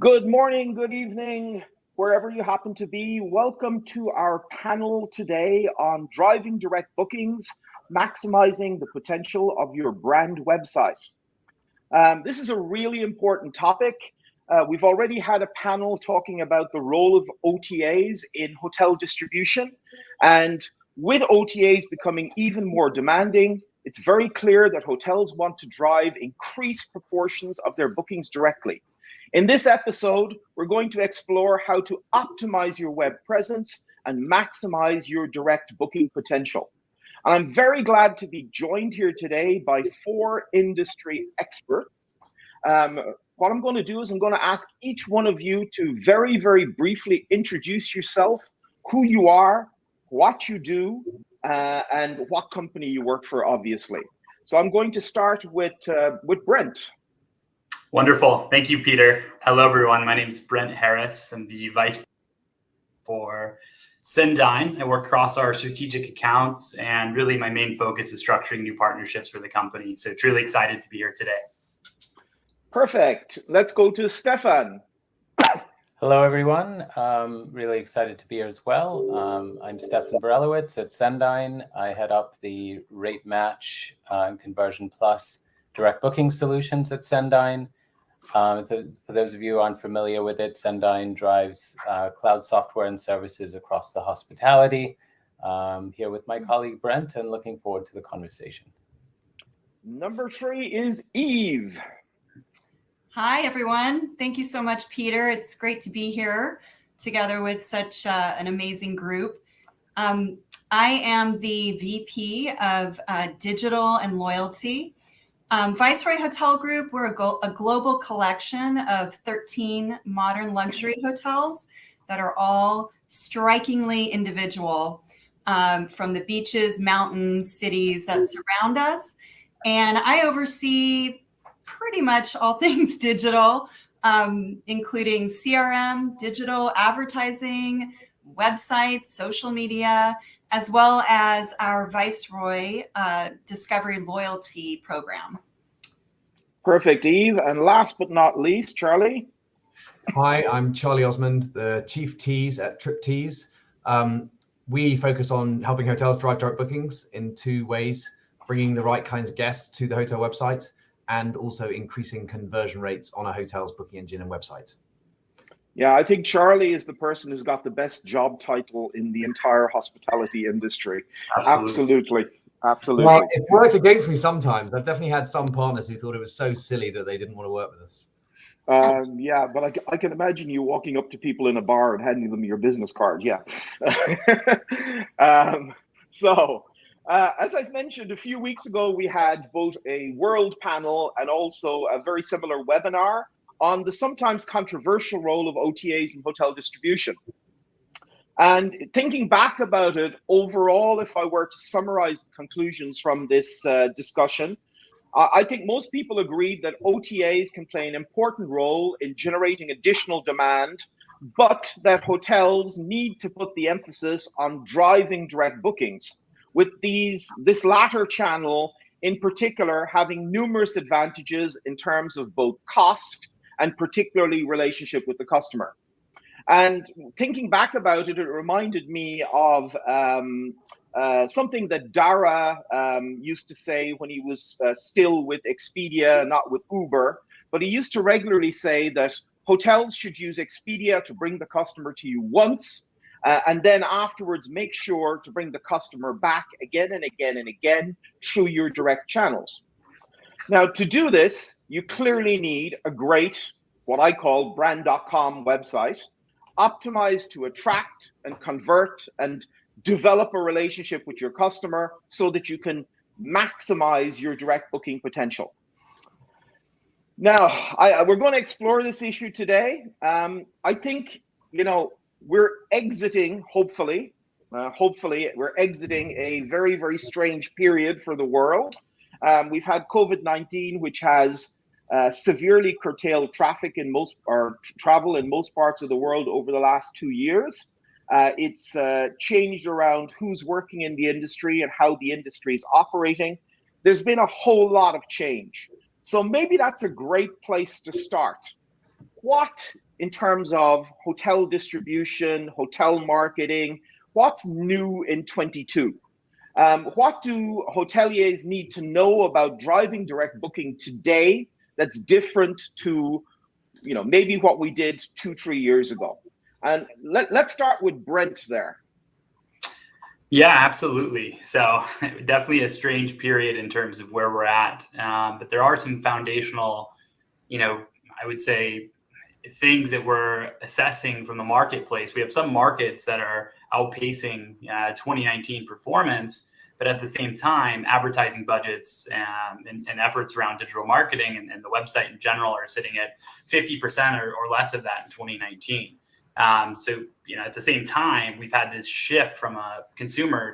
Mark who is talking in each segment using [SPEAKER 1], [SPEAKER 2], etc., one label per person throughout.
[SPEAKER 1] Good morning, good evening, wherever you happen to be. Welcome to our panel today on driving direct bookings, maximizing the potential of your brand website. This is a really important topic. We've already had a panel talking about the role of OTAs in hotel distribution. And with OTAs becoming even more demanding, it's very clear that hotels want to drive increased proportions of their bookings directly. In this episode, we're going to explore how to optimize your web presence and maximize your direct booking potential. And I'm very glad to be joined here today by four industry experts. What I'm going to do is I'm going to ask each one of you to very, very briefly introduce yourself, who you are, what you do, and what company you work for, obviously. So I'm going to start with Brent.
[SPEAKER 2] Wonderful. Thank you, Peter. Hello, everyone. My name is Brent Harris. I'm the vice for Cendyn. I work across our strategic accounts, and really my main focus is structuring new partnerships for the company. So truly excited to be here today.
[SPEAKER 1] Perfect. Let's go to Stefan.
[SPEAKER 3] Hello, everyone. Really excited to be here as well. I'm Stefan Borelowitz at Cendyn. I head up the Rate Match and Conversion Plus direct booking solutions at Cendyn. For those of you unfamiliar with it, Cendyn drives cloud software and services across the hospitality. Here with my colleague Brent, and looking forward to the conversation.
[SPEAKER 1] Number 3 is Eve.
[SPEAKER 4] Hi, everyone. Thank you so much, Peter. It's great to be here together with such an amazing group. I am the VP of Digital and Loyalty. Viceroy Hotel Group, we're a global collection of 13 modern luxury hotels that are all strikingly individual, from the beaches, mountains, cities that surround us. And I oversee pretty much all things digital, including CRM, digital advertising, websites, social media, as well as our Viceroy Discovery Loyalty program.
[SPEAKER 1] Perfect, Eve. And last but not least, Charlie.
[SPEAKER 5] Hi, I'm Charlie Osmond, the Chief Tees at TripTees. We focus on helping hotels drive direct bookings in two ways: bringing the right kinds of guests to the hotel website, and also increasing conversion rates on a hotel's booking engine and website.
[SPEAKER 1] Yeah, I think Charlie is the person who's got the best job title in the entire hospitality industry. Absolutely.
[SPEAKER 5] Well, it worked against me sometimes. I've definitely had some partners who thought it was so silly that they didn't want to work with us.
[SPEAKER 1] Yeah, but I can imagine you walking up to people in a bar and handing them your business card. Yeah. As I've mentioned, a few weeks ago, we had both a world panel and also a very similar webinar on the sometimes controversial role of OTAs in hotel distribution. And thinking back about it, overall, if I were to summarize the conclusions from this discussion, I think most people agreed that OTAs can play an important role in generating additional demand, but that hotels need to put the emphasis on driving direct bookings, with this latter channel in particular having numerous advantages in terms of both cost and particularly relationship with the customer. And thinking back about it, it reminded me of something that Dara used to say when he was still with Expedia, not with Uber. But he used to regularly say that hotels should use Expedia to bring the customer to you once, and then afterwards make sure to bring the customer back again and again and again through your direct channels. Now, to do this, you clearly need a great, what I call brand.com website, optimized to attract and convert and develop a relationship with your customer so that you can maximize your direct booking potential. Now, we're going to explore this issue today. I think, we're exiting, hopefully, we're exiting a very, very strange period for the world. We've had COVID-19, which has severely curtailed traffic travel in most parts of the world over the last 2 years. It's changed around who's working in the industry and how the industry is operating. There's been a whole lot of change. So maybe that's a great place to start. What in terms of hotel distribution, hotel marketing? What's new in 22? What do hoteliers need to know about driving direct booking today that's different to, maybe what we did 2-3 years ago? And let's start with Brent there.
[SPEAKER 2] Yeah, absolutely. So definitely a strange period in terms of where we're at. But there are some foundational, I would say, things that we're assessing from the marketplace. We have some markets that are outpacing 2019 performance, but at the same time, advertising budgets and efforts around digital marketing and the website in general are sitting at 50% or less of that in 2019. So, at the same time, we've had this shift from a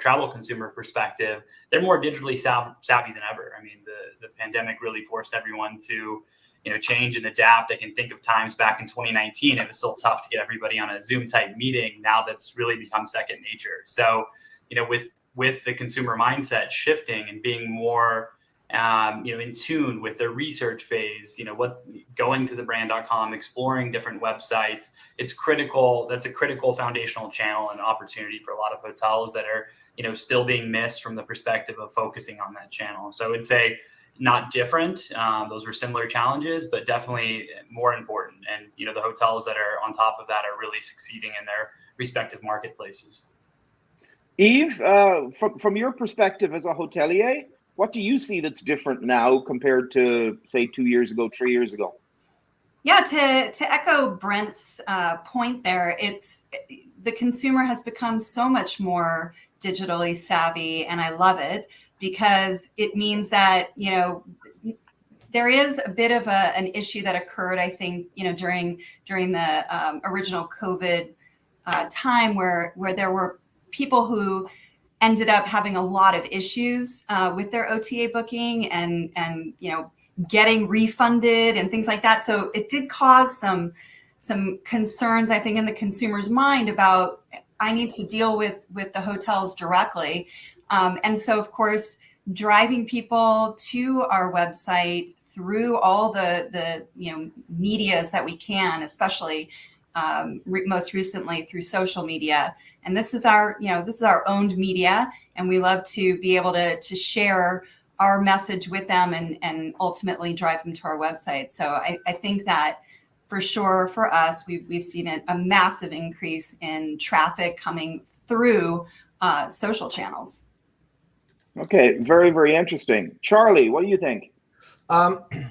[SPEAKER 2] travel consumer perspective. They're more digitally savvy than ever. I mean, the pandemic really forced everyone to, change and adapt. I can think of times back in 2019, it was still tough to get everybody on a Zoom type meeting. Now that's really become second nature. So, with the consumer mindset shifting and being more in tune with their research phase, going to the brand.com, exploring different websites, it's critical. That's a critical foundational channel and opportunity for a lot of hotels that are, still being missed from the perspective of focusing on that channel. So I would say not different. Those were similar challenges, but definitely more important. And, the hotels that are on top of that are really succeeding in their respective marketplaces.
[SPEAKER 1] Yves, from your perspective as a hotelier, what do you see that's different now compared to, say, 2 years ago, 3 years ago?
[SPEAKER 4] Yeah, to echo Brent's point there, the consumer has become so much more digitally savvy, and I love it because it means that, there is a bit of an issue that occurred, I think, during the original COVID time where there were people who ended up having a lot of issues with their OTA booking and getting refunded and things like that. So it did cause some concerns, I think, in the consumer's mind about, I need to deal with the hotels directly. And so, of course, driving people to our website through all the medias that we can, especially most recently through social media. And this is our owned media, and we love to be able to share our message with them and ultimately drive them to our website. So I think that for sure for us, we've seen a massive increase in traffic coming through social channels.
[SPEAKER 1] Okay, very, very interesting. Charlie, what do you think?
[SPEAKER 5] It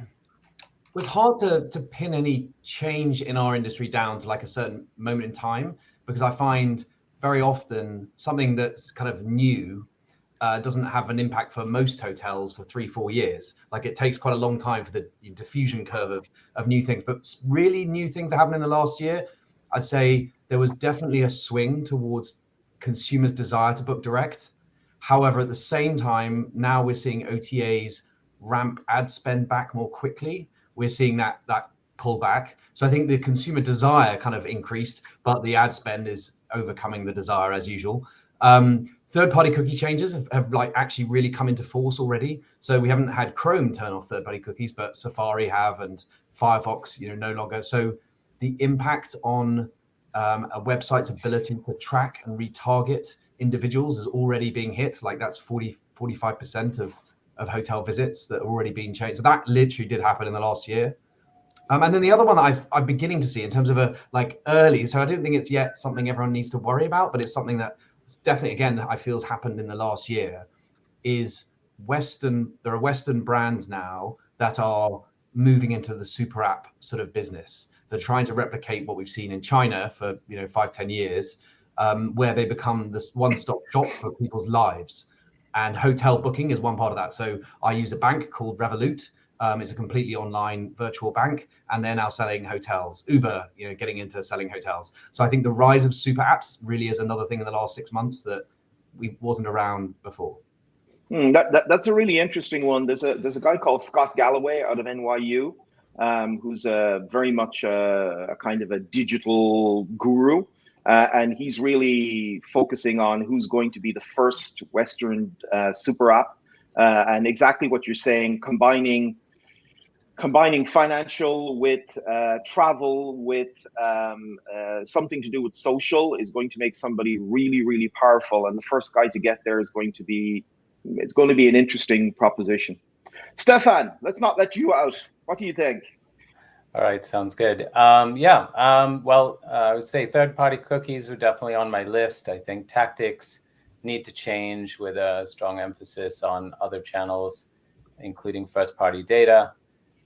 [SPEAKER 5] was hard to pin any change in our industry down to like a certain moment in time, because I find very often something that's kind of new doesn't have an impact for most hotels for 3-4 years. Like it takes quite a long time for the diffusion curve of new things. But really new things that happened in the last year, I'd say there was definitely a swing towards consumers' desire to book direct. However, at the same time, now we're seeing OTAs ramp ad spend back more quickly. We're seeing that pull back. So I think the consumer desire kind of increased, but the ad spend is overcoming the desire as usual. Third-party cookie changes have like actually really come into force already. So we haven't had Chrome turn off third-party cookies, but Safari have, and Firefox, no longer. So the impact on a website's ability to track and retarget individuals is already being hit. Like that's 45% of hotel visits that are already being changed. So that literally did happen in the last year. And then the other one that I'm beginning to see in terms of a like early, so I don't think it's yet something everyone needs to worry about, but it's something that definitely, again, I feel has happened in the last year, is there are Western brands now that are moving into the super app sort of business. They're trying to replicate what we've seen in China for 5-10 years, where they become this one-stop shop for people's lives. And hotel booking is one part of that. So I use a bank called Revolut. It's a completely online virtual bank, and they're now selling hotels. Uber, getting into selling hotels. So I think the rise of super apps really is another thing in the last 6 months that wasn't around before.
[SPEAKER 1] That's a really interesting one. There's a guy called Scott Galloway out of NYU, who's very much a kind of a digital guru, and he's really focusing on who's going to be the first Western super app, and exactly what you're saying, combining combining financial with travel with something to do with social is going to make somebody really, really powerful. And the first guy to get there is going to be, it's going to be an interesting proposition. Stefan, let's not let you out. What do you think?
[SPEAKER 3] All right, sounds good. Well, I would say third-party cookies are definitely on my list. I think tactics need to change with a strong emphasis on other channels, including first-party data.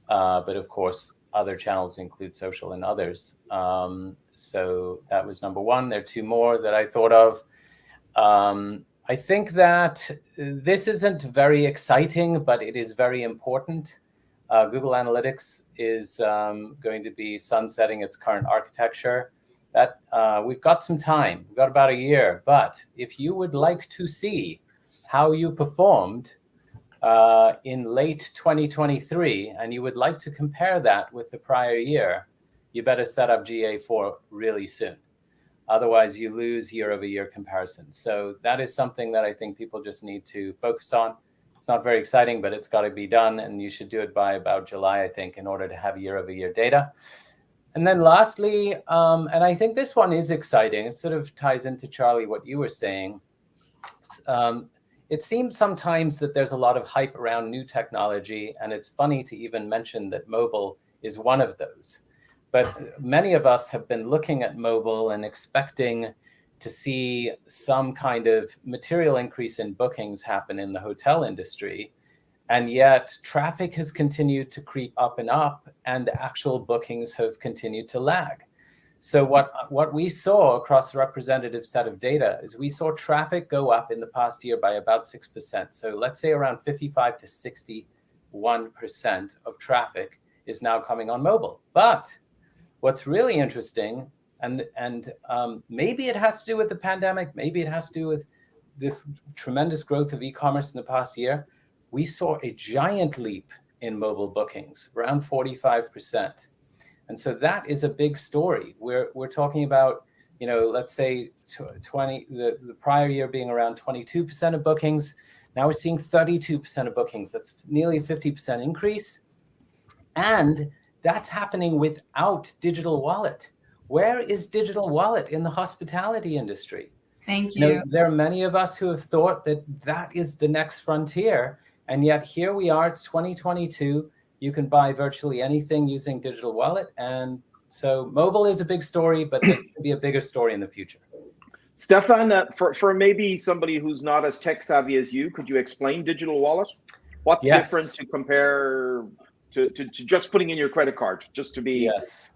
[SPEAKER 3] But of course, other channels include social and others. So that was number one. There are two more that I thought of. I think that this isn't very exciting, but it is very important. Google Analytics is going to be sunsetting its current architecture. That we've got some time. We've got about a year. But if you would like to see how you performed in late 2023, and you would like to compare that with the prior year, you better set up GA4 really soon. Otherwise, you lose year-over-year comparisons. So that is something that I think people just need to focus on. It's not very exciting, but it's got to be done, and you should do it by about July, I think, in order to have year-over-year data. And then lastly, and I think this one is exciting. It sort of ties into, Charlie, what you were saying. It seems sometimes that there's a lot of hype around new technology, and it's funny to even mention that mobile is one of those. But many of us have been looking at mobile and expecting to see some kind of material increase in bookings happen in the hotel industry. And yet traffic has continued to creep up, and actual bookings have continued to lag. So what we saw across a representative set of data is we saw traffic go up in the past year by about 6%. So let's say around 55 to 61% of traffic is now coming on mobile. But what's really interesting, and maybe it has to do with the pandemic, maybe it has to do with this tremendous growth of e-commerce in the past year, we saw a giant leap in mobile bookings, around 45%. And so that is a big story. We're talking about, let's say the prior year being around 22% of bookings. Now we're seeing 32% of bookings. That's nearly a 50% increase. And that's happening without digital wallet. Where is digital wallet in the hospitality industry?
[SPEAKER 4] Thank you.
[SPEAKER 3] There are many of us who have thought that that is the next frontier. And yet here we are, it's 2022. You can buy virtually anything using digital wallet. And so mobile is a big story, but there's going to be a bigger story in the future.
[SPEAKER 1] Stefan, for maybe somebody who's not as tech savvy as you, could you explain digital wallet? What's different to compare to just putting in your credit card, just to be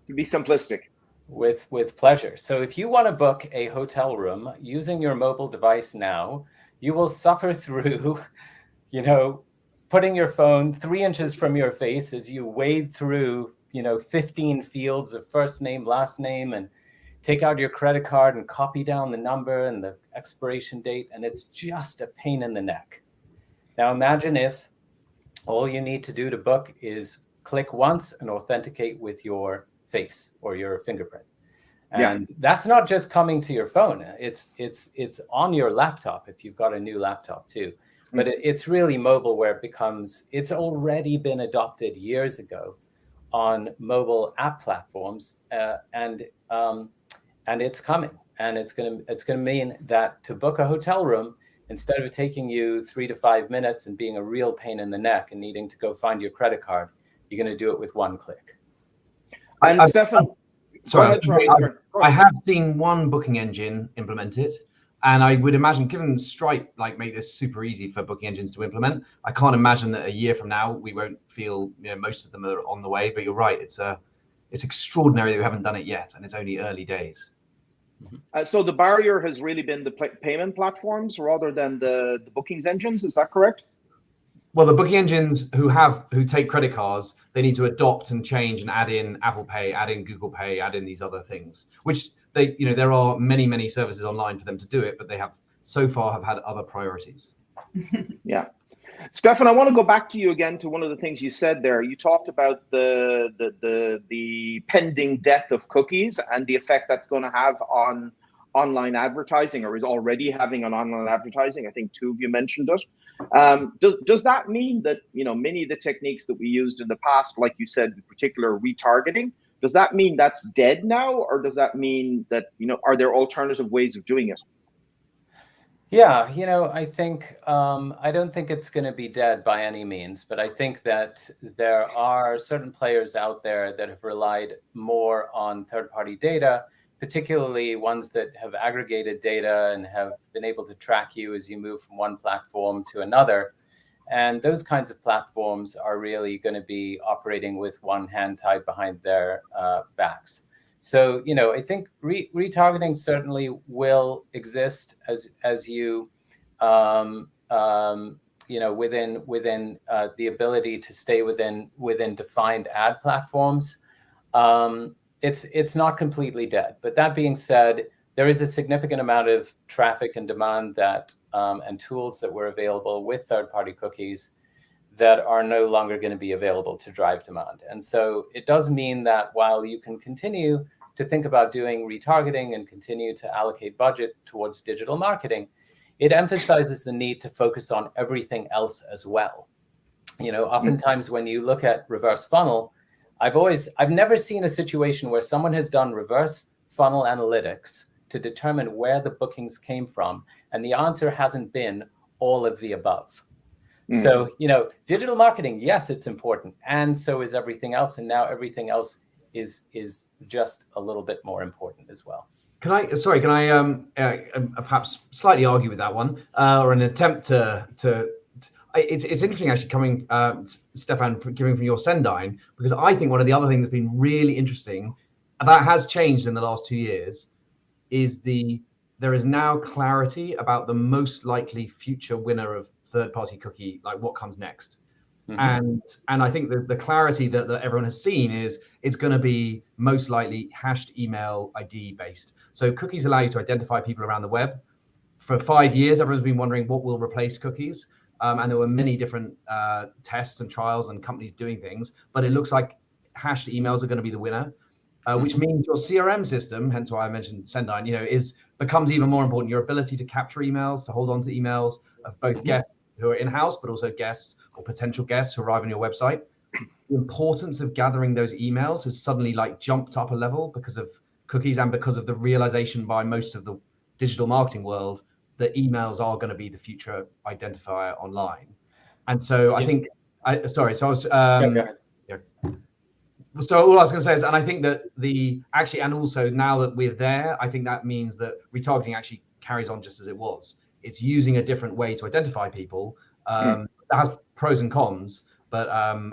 [SPEAKER 1] simplistic?
[SPEAKER 3] With pleasure. So if you want to book a hotel room using your mobile device now, you will suffer through, putting your phone 3 inches from your face as you wade through, 15 fields of first name, last name, and take out your credit card and copy down the number and the expiration date. And it's just a pain in the neck. Now imagine if all you need to do to book is click once and authenticate with your face or your fingerprint. And that's not just coming to your phone. It's on your laptop if you've got a new laptop too. But it's really mobile where it's already been adopted years ago on mobile app platforms, and it's coming. And it's gonna mean that to book a hotel room, instead of taking you 3 to 5 minutes and being a real pain in the neck and needing to go find your credit card, you're gonna do it with one click.
[SPEAKER 1] And Stefan,
[SPEAKER 5] I have seen one booking engine implement it. And I would imagine, given Stripe make this super easy for booking engines to implement, I can't imagine that a year from now we won't feel most of them are on the way. But you're right, it's extraordinary that we haven't done it yet, and it's only early days.
[SPEAKER 1] So the barrier has really been the payment platforms rather than the bookings engines. Is that correct?
[SPEAKER 5] Well, the booking engines who take credit cards, they need to adopt and change and add in Apple Pay, add in Google Pay, add in these other things, which there are many services online for them to do it, but they have so far had other priorities.
[SPEAKER 1] Yeah. Stefan, I want to go back to you again to one of the things you said there. You talked about the pending death of cookies and the effect that's going to have on online advertising, or is already having on online advertising. I think two of you mentioned it. Does that mean that, you know, many of the techniques that we used in the past, like you said, in particular retargeting, does that mean that's dead now, or does that mean that, you know, are there alternative ways of doing it?
[SPEAKER 3] Yeah, you know, I think I don't think it's going to be dead by any means, but I think that there are certain players out there that have relied more on third-party data, particularly ones that have aggregated data and have been able to track you as you move from one platform to another. And those kinds of platforms are really going to be operating with one hand tied behind their backs. So, you know, I think retargeting certainly will exist as you, you know, within the ability to stay within defined ad platforms. It's not completely dead. But that being said, there is a significant amount of traffic and demand that and tools that were available with third-party cookies that are no longer going to be available to drive demand. And so it does mean that while you can continue to think about doing retargeting and continue to allocate budget towards digital marketing, it emphasizes the need to focus on everything else as well. You know, oftentimes when you look at reverse funnel, I've never seen a situation where someone has done reverse funnel analytics to determine where the bookings came from, and the answer hasn't been all of the above. So, you know, digital marketing, yes, it's important, and so is everything else, and now everything else is just a little bit more important as well.
[SPEAKER 5] Can I perhaps slightly argue with that one, or an attempt to it's interesting actually coming, Stefan, giving from your Cendyn, because I think one of the other things that's been really interesting that has changed in the last 2 years is there is now clarity about the most likely future winner of third-party cookie, like what comes next. And I think the clarity that everyone has seen is it's going to be most likely hashed email ID based. So cookies allow you to identify people around the web. For 5 years, everyone's been wondering what will replace cookies. And there were many different tests and trials and companies doing things, but it looks like hashed emails are going to be the winner, which means your CRM system, hence why I mentioned Cendyn, you know, becomes even more important. Your ability to capture emails, to hold on to emails of both guests who are in-house, but also guests or potential guests who arrive on your website. The importance of gathering those emails has suddenly like jumped up a level because of cookies and because of the realization by most of the digital marketing world that emails are going to be the future identifier online. And so I think, so all I was going to say is, and I think that and also now that we're there, I think that means that retargeting actually carries on just as it was. It's using a different way to identify people. That has pros and cons, but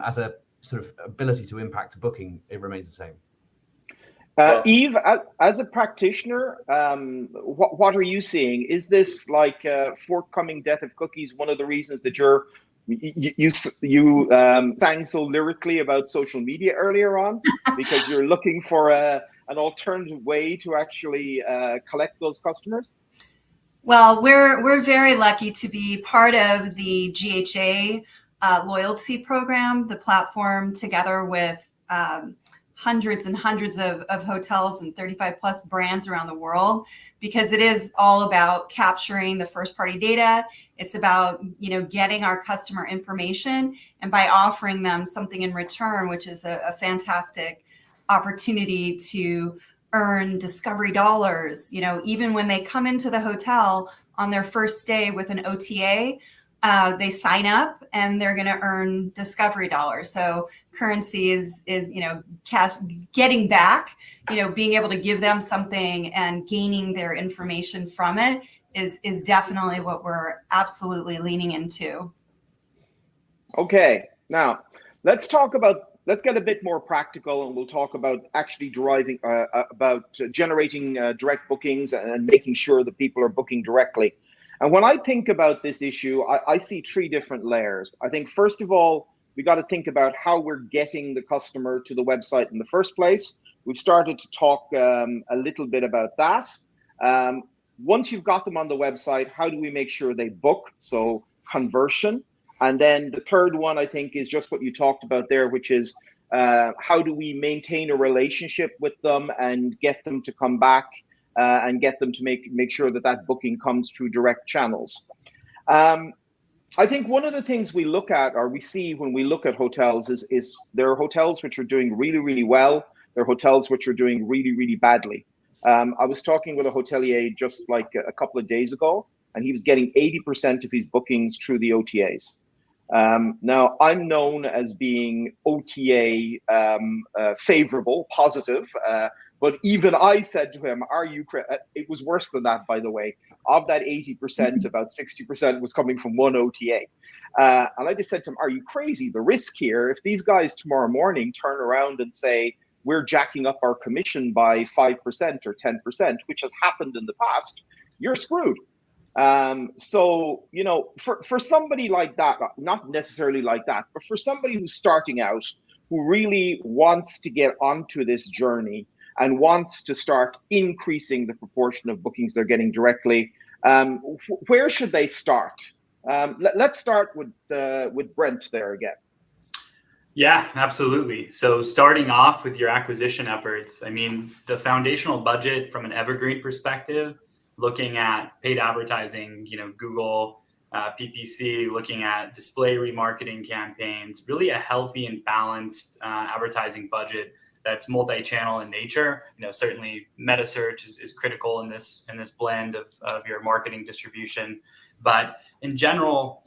[SPEAKER 5] as a sort of ability to impact a booking, it remains the same.
[SPEAKER 1] Eve, as a practitioner, what are you seeing? Is this like forthcoming death of cookies one of the reasons that you sang so lyrically about social media earlier on, because you're looking for an alternative way to actually collect those customers?
[SPEAKER 4] Well, we're very lucky to be part of the GHA loyalty program, the platform together with hundreds and hundreds of hotels and 35 plus brands around the world, because it is all about capturing the first party data. It's about, you know, getting our customer information, and by offering them something in return, which is a fantastic opportunity to earn discovery dollars. You know, even when they come into the hotel on their first day with an OTA, they sign up and they're going to earn discovery dollars. So currency is, you know, cash, getting back, you know, being able to give them something and gaining their information from it is definitely what we're absolutely leaning into.
[SPEAKER 1] Okay, now let's get a bit more practical, and we'll talk about actually generating direct bookings and making sure that people are booking directly. And when I think about this issue, I see 3 different layers. I think, first of all, we got to think about how we're getting the customer to the website in the first place. We've started to talk a little bit about that. Once you've got them on the website, how do we make sure they book? So conversion. And then the third one, I think, is just what you talked about there, which is how do we maintain a relationship with them and get them to come back and get them to make sure that booking comes through direct channels. I think one of the things we look at, or we see when we look at hotels, is there are hotels which are doing really, really well. There are hotels which are doing really, really badly. I was talking with a hotelier just like a couple of days ago, and he was getting 80% of his bookings through the OTAs. Now, I'm known as being OTA favorable, positive, but even I said to him, "Are you?" It was worse than that, by the way. Of that 80%, about 60% was coming from one OTA. And I just said to him, "Are you crazy? The risk here, if these guys tomorrow morning turn around and say, we're jacking up our commission by 5% or 10%, which has happened in the past, you're screwed." So, you know, for somebody like that, not necessarily like that, but for somebody who's starting out, who really wants to get onto this journey and wants to start increasing the proportion of bookings they're getting directly, where should they start? Let's start with Brent there again.
[SPEAKER 2] Yeah, absolutely. So starting off with your acquisition efforts, I mean, the foundational budget from an evergreen perspective, looking at paid advertising, you know, Google, PPC, looking at display remarketing campaigns, really a healthy and balanced advertising budget that's multi-channel in nature. You know, certainly meta search is critical in this blend of your marketing distribution. But in general,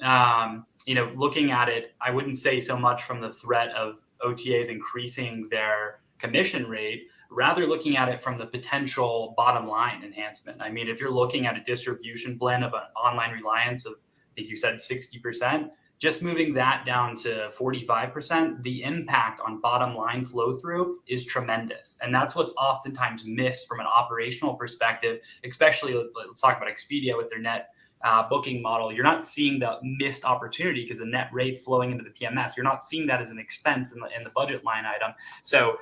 [SPEAKER 2] you know, looking at it, I wouldn't say so much from the threat of OTAs increasing their commission rate, rather looking at it from the potential bottom line enhancement. I mean, if you're looking at a distribution blend of an online reliance of, I think you said 60%, just moving that down to 45%, the impact on bottom line flow through is tremendous. And that's what's oftentimes missed from an operational perspective, especially let's talk about Expedia with their net booking model. You're not seeing the missed opportunity because the net rate's flowing into the PMS. You're not seeing that as an expense in the budget line item. So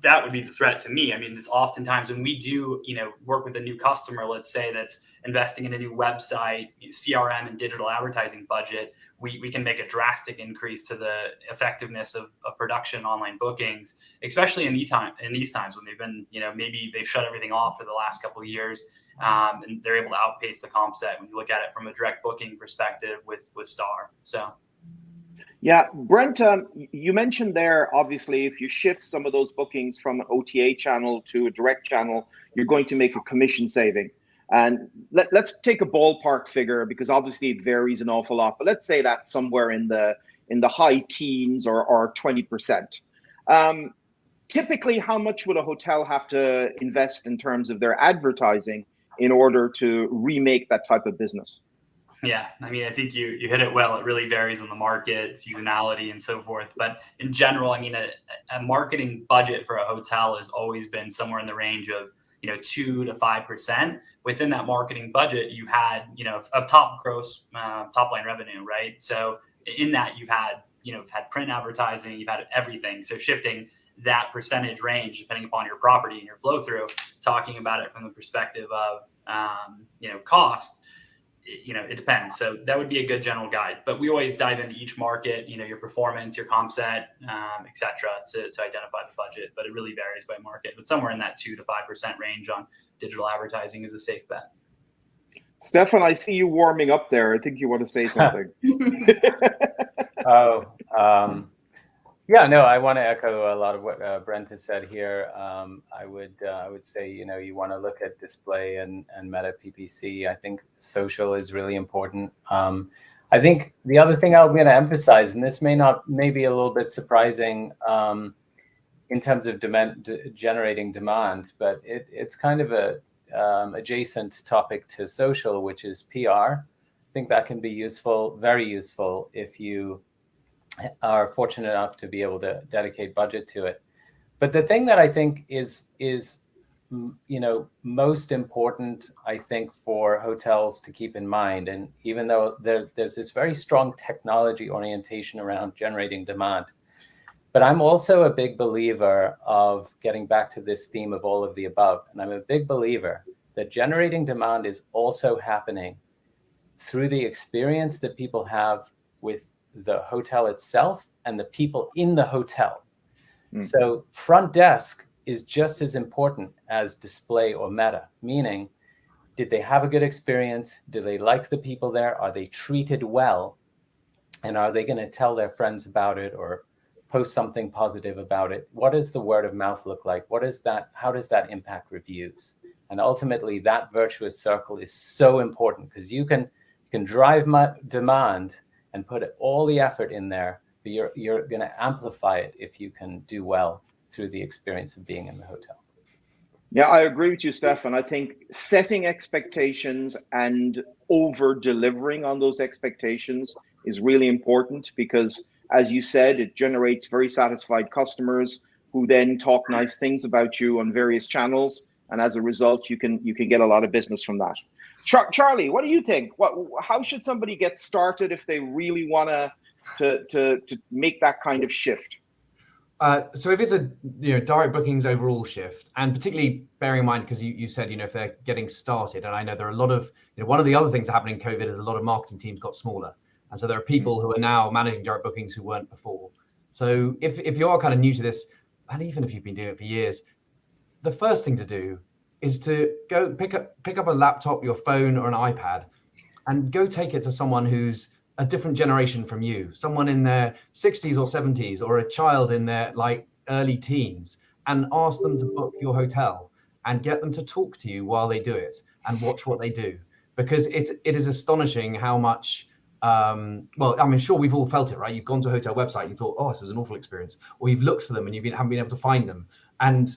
[SPEAKER 2] that would be the threat to me. I mean, it's oftentimes when we do, you know, work with a new customer, let's say that's investing in a new website, CRM and digital advertising budget, we can make a drastic increase to the effectiveness of production online bookings, especially in these times when they've been, you know, maybe they've shut everything off for the last couple of years, and they're able to outpace the comp set when you look at it from a direct booking perspective with Star. So.
[SPEAKER 1] Yeah, Brent, you mentioned there, obviously, if you shift some of those bookings from an OTA channel to a direct channel, you're going to make a commission saving. And let's take a ballpark figure, because obviously it varies an awful lot, but let's say that's somewhere in the high teens or 20%. Typically, how much would a hotel have to invest in terms of their advertising in order to remake that type of business?
[SPEAKER 2] Yeah, I mean, I think you hit it well. It really varies on the market, seasonality, and so forth. But in general, I mean, a marketing budget for a hotel has always been somewhere in the range of, you know, 2 to 5%. Within that marketing budget, you've had, you know, of top gross top line revenue, right? So in that, you've had print advertising, you've had everything. So shifting that percentage range depending upon your property and your flow through, talking about it from the perspective of you know, cost. You know, it depends. So that would be a good general guide, but we always dive into each market, you know, your performance, your comp set, et cetera, to identify the budget, but it really varies by market, but somewhere in that 2 to 5% range on digital advertising is a safe bet.
[SPEAKER 1] Stefan, I see you warming up there. I think you want to say something.
[SPEAKER 3] Yeah, no, I want to echo a lot of what Brent has said here. I would say, you know, you want to look at display and meta PPC. I think social is really important. I think the other thing I'm going to emphasize, and this may be a little bit surprising in terms of generating demand, but it's kind of a adjacent topic to social, which is PR. I think that can be useful, very useful, if you are fortunate enough to be able to dedicate budget to it. But the thing that I think is you know, most important, I think, for hotels to keep in mind, and even though there's this very strong technology orientation around generating demand, but I'm also a big believer of getting back to this theme of all of the above. And I'm a big believer that generating demand is also happening through the experience that people have with the hotel itself and the people in the hotel. So front desk is just as important as display or meta, meaning, did they have a good experience? Do they like the people there? Are they treated well? And are they going to tell their friends about it or post something positive about it? What does the word of mouth look like? What is that? How does that impact reviews? And ultimately, that virtuous circle is so important, because you can drive demand and put all the effort in there, but you're going to amplify it if you can do well through the experience of being in the hotel.
[SPEAKER 1] Yeah, I agree with you, Stefan. I think setting expectations and over delivering on those expectations is really important, because, as you said, it generates very satisfied customers who then talk nice things about you on various channels, and as a result, you can get a lot of business from that. Charlie, what do you think? How should somebody get started if they really want to make that kind of shift?
[SPEAKER 5] So if it's a direct bookings overall shift, and particularly bearing in mind, because you said if they're getting started, and I know there are a lot of one of the other things that happened in COVID is a lot of marketing teams got smaller, and so there are people who are now managing direct bookings who weren't before. So if you are kind of new to this, and even if you've been doing it for years, the first thing to do is to go pick up a laptop, your phone, or an iPad, and go take it to someone who's a different generation from you, someone in their 60s or 70s, or a child in their early teens, and ask them to book your hotel and get them to talk to you while they do it and watch what they do. Because it is astonishing how much, well, I mean, sure, we've all felt it, right? You've gone to a hotel website, you thought, oh, this was an awful experience, or you've looked for them and haven't been able to find them. And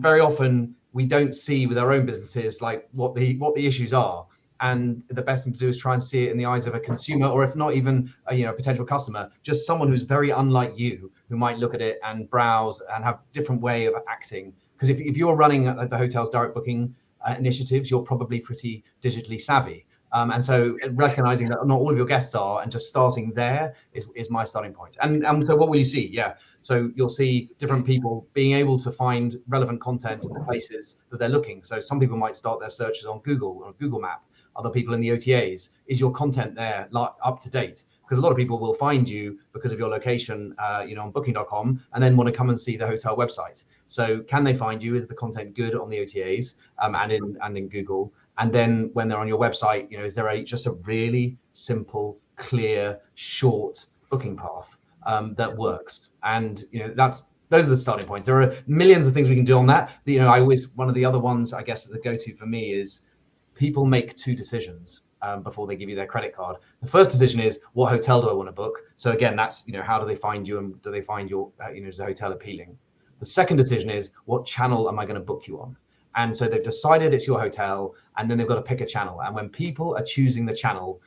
[SPEAKER 5] very often we don't see with our own businesses what the issues are. And the best thing to do is try and see it in the eyes of a consumer, or if not even a potential customer, just someone who's very unlike you, who might look at it and browse and have a different way of acting. Because if you're running the hotel's direct booking initiatives, you're probably pretty digitally savvy. And so recognizing that not all of your guests are, and just starting there is my starting point. And so what will you see? Yeah. So you'll see different people being able to find relevant content in the places that they're looking. So some people might start their searches on Google or Google Map. Other people in the OTAs, is your content there up to date? Because a lot of people will find you because of your location, on booking.com, and then want to come and see the hotel website. So can they find you? Is the content good on the OTAs and in Google? And then when they're on your website, is there just a really simple, clear, short booking path that works? And those are the starting points. There are millions of things we can do on that. One of the other ones, I guess, the go-to for me is, people make two decisions before they give you their credit card. The first decision is, what hotel do I want to book? So again, that's, how do they find you, and do they find your, is the hotel appealing? The second decision is, what channel am I going to book you on? And so they've decided it's your hotel, and then they've got to pick a channel. And when people are choosing the channel,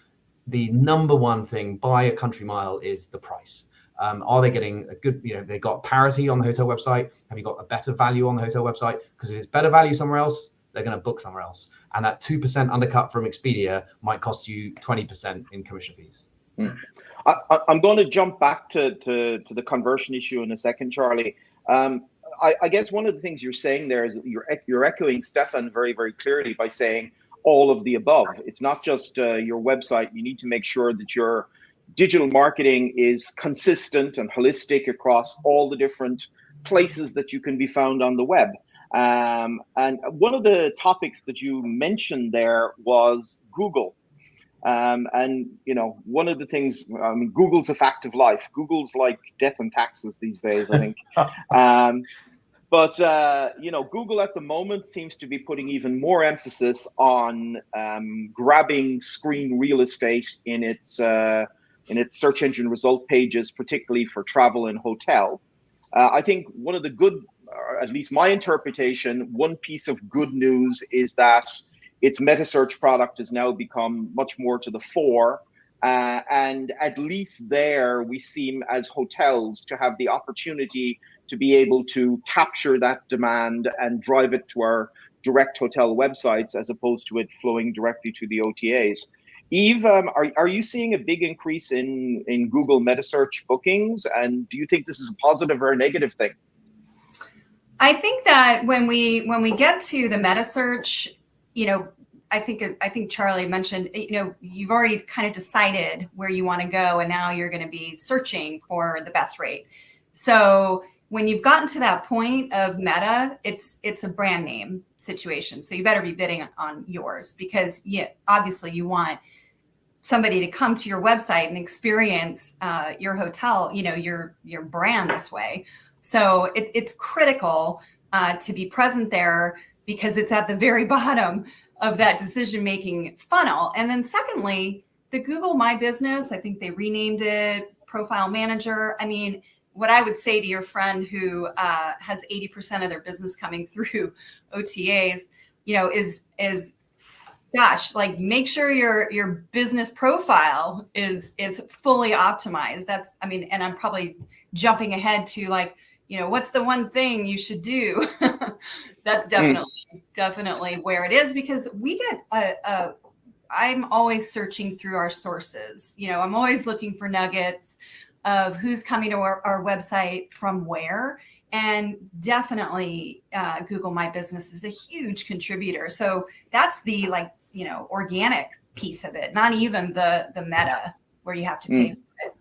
[SPEAKER 5] the number one thing by a country mile is the price. Are they getting a good, they got parity on the hotel website? Have you got a better value on the hotel website? Because if it's better value somewhere else, they're going to book somewhere else. And that 2% undercut from Expedia might cost you 20% in commission fees.
[SPEAKER 1] I'm going to jump back to the conversion issue in a second, Charlie. I guess one of the things you're saying there is you're echoing Stefan very, very clearly by saying all of the above. It's not just your website. You need to make sure that your digital marketing is consistent and holistic across all the different places that you can be found on the web. And one of the topics that you mentioned there was Google. And one of the things, Google's a fact of life. Google's like death and taxes these days, I think. But Google at the moment seems to be putting even more emphasis on grabbing screen real estate in its search engine result pages, particularly for travel and hotel. I think one of the good, or at least my interpretation, one piece of good news is that its meta search product has now become much more to the fore. And at least there we seem as hotels to have the opportunity to be able to capture that demand and drive it to our direct hotel websites, as opposed to it flowing directly to the OTAs. Eve, are you seeing a big increase in Google meta search bookings? And do you think this is a positive or a negative thing?
[SPEAKER 4] I think that when we get to the meta search, I think Charlie mentioned, you've already kind of decided where you want to go, and now you're going to be searching for the best rate. So when you've gotten to that point of meta, it's a brand name situation. So you better be bidding on yours, because obviously you want somebody to come to your website and experience your hotel, your brand this way. So it's critical to be present there, because it's at the very bottom of that decision-making funnel. And then secondly, the Google My Business, I think they renamed it Profile Manager. I mean, what I would say to your friend who has 80% of their business coming through OTAs, is gosh, like, make sure your business profile is fully optimized. That's, I mean, and I'm probably jumping ahead to, like, what's the one thing you should do? That's definitely where it is, because we get I'm always searching through our sources. I'm always looking for nuggets of who's coming to our website from where. And definitely Google My Business is a huge contributor. So that's the, organic piece of it, not even the meta where you have to pay for it.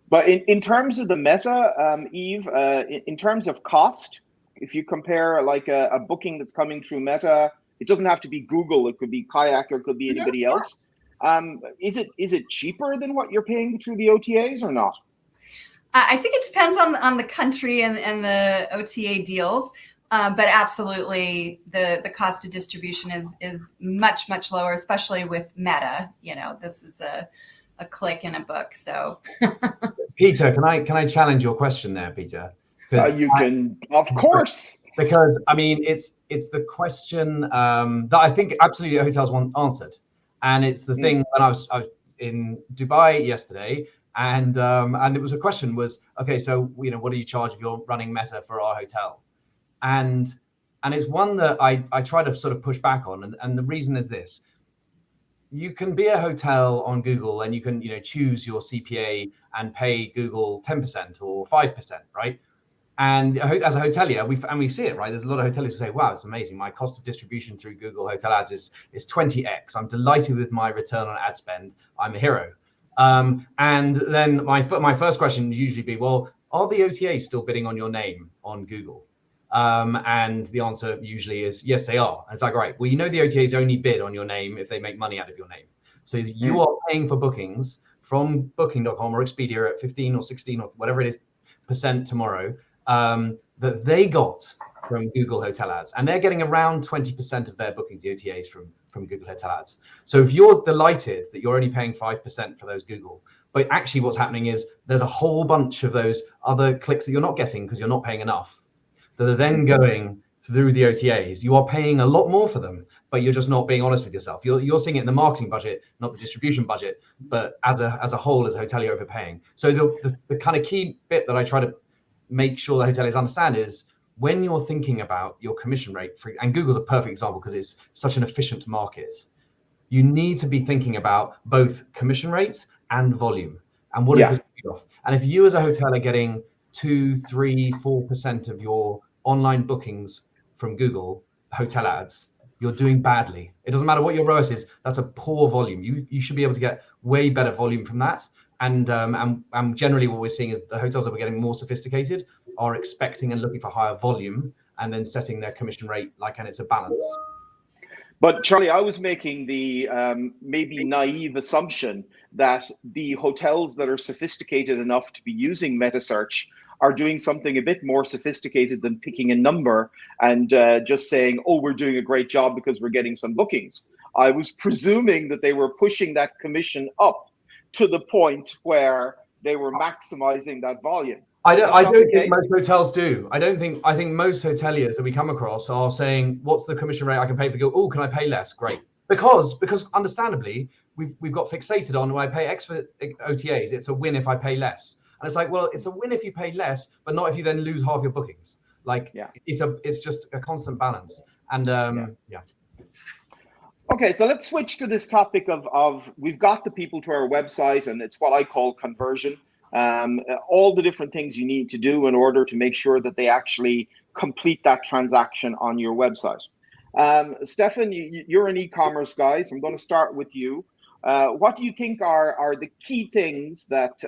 [SPEAKER 1] But in terms of the meta, Eve, in terms of cost, if you compare like a booking that's coming through Meta, it doesn't have to be Google. It could be Kayak, or it could be anybody else. Is it cheaper than what you're paying through the OTAs or not?
[SPEAKER 4] I think it depends on the country and the OTA deals, but absolutely the cost of distribution is much, much lower, especially with Meta. This is a click in a book. So,
[SPEAKER 5] Peter, can I challenge your question there, Peter?
[SPEAKER 1] You can, of course.
[SPEAKER 5] Because I mean, it's the question that I think absolutely hotels want answered, and it's the thing. When I was in Dubai yesterday, and it was a question was, okay, so what do you charge if you're running Meta for our hotel? And it's one that I try to sort of push back on, and the reason is this: you can be a hotel on Google, and you can choose your CPA and pay Google 10% or 5%, right? And as a hotelier, we see it, right? There's a lot of hoteliers who say, wow, it's amazing. My cost of distribution through Google Hotel Ads is 20x. I'm delighted with my return on ad spend. I'm a hero. And then my first question would usually be, well, are the OTAs still bidding on your name on Google? And the answer usually is, yes, they are. And it's like, right, well, the OTAs only bid on your name if they make money out of your name. So you are paying for bookings from booking.com or Expedia at 15 or 16 or whatever it is % tomorrow. That they got from Google Hotel Ads, and they're getting around 20% of their bookings, the OTAs from Google Hotel Ads. So if you're delighted that you're only paying 5% for those Google, but actually what's happening is there's a whole bunch of those other clicks that you're not getting because you're not paying enough, that are then going through the OTAs. You are paying a lot more for them, but you're just not being honest with yourself. You're seeing it in the marketing budget, not the distribution budget, but as a whole, as a hotelier, you're overpaying. So the kind of key bit that I try to make sure the hoteliers understand is, when you're thinking about your commission rate, and Google's a perfect example because it's such an efficient market, you need to be thinking about both commission rates and volume. And what is the trade-off? And if you as a hotel are getting 2, 3, 4% of your online bookings from Google Hotel Ads, you're doing badly. It doesn't matter what your ROAS is, that's a poor volume. You should be able to get way better volume from that. And generally what we're seeing is the hotels that we're getting more sophisticated are expecting and looking for higher volume, and then setting their commission rate and it's a balance.
[SPEAKER 1] But Charlie, I was making the maybe naive assumption that the hotels that are sophisticated enough to be using meta search are doing something a bit more sophisticated than picking a number and just saying, oh, we're doing a great job because we're getting some bookings. I was presuming that they were pushing that commission up to the point where they were maximizing that volume. I don't
[SPEAKER 5] think most hotels do. I think most hoteliers that we come across are saying, what's the commission rate I can pay for Google? Oh, can I pay less? Great. Because understandably, we've got fixated on, when I pay X for OTAs, it's a win if I pay less. And it's like, well, it's a win if you pay less, but not if you then lose half your bookings. It's just a constant balance. And
[SPEAKER 1] Okay, so let's switch to this topic of we've got the people to our website, and it's what I call conversion. All the different things you need to do in order to make sure that they actually complete that transaction on your website. Stefan, you're an e-commerce guy, so I'm going to start with you. What do you think are the key things that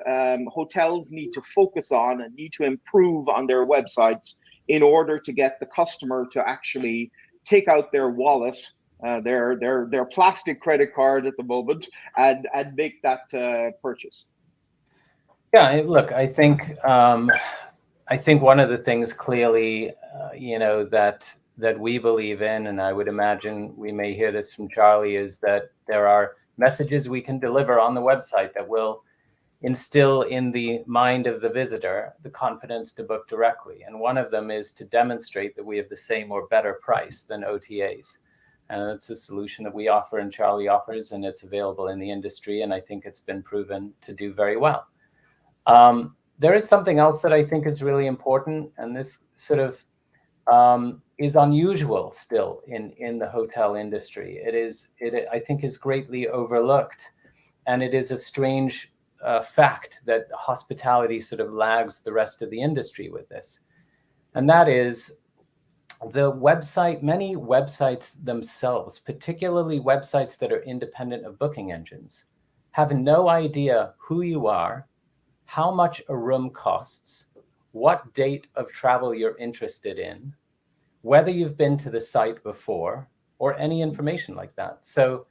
[SPEAKER 1] hotels need to focus on and need to improve on their websites in order to get the customer to actually take out their wallet their plastic credit card at the moment and make that purchase.
[SPEAKER 3] Yeah, look, I think one of the things clearly, that we believe in, and I would imagine we may hear this from Charlie, is that there are messages we can deliver on the website that will instill in the mind of the visitor the confidence to book directly. And one of them is to demonstrate that we have the same or better price than OTAs. And it's a solution that we offer and Charlie offers, and it's available in the industry. And I think it's been proven to do very well. There is something else that I think is really important, and this sort of is unusual still in the hotel industry. It I think is greatly overlooked, and it is a strange fact that hospitality sort of lags the rest of the industry with this. And that is many websites themselves, particularly websites that are independent of booking engines, have no idea who you are, how much a room costs, what date of travel you're interested in, whether you've been to the site before, or any information like that. So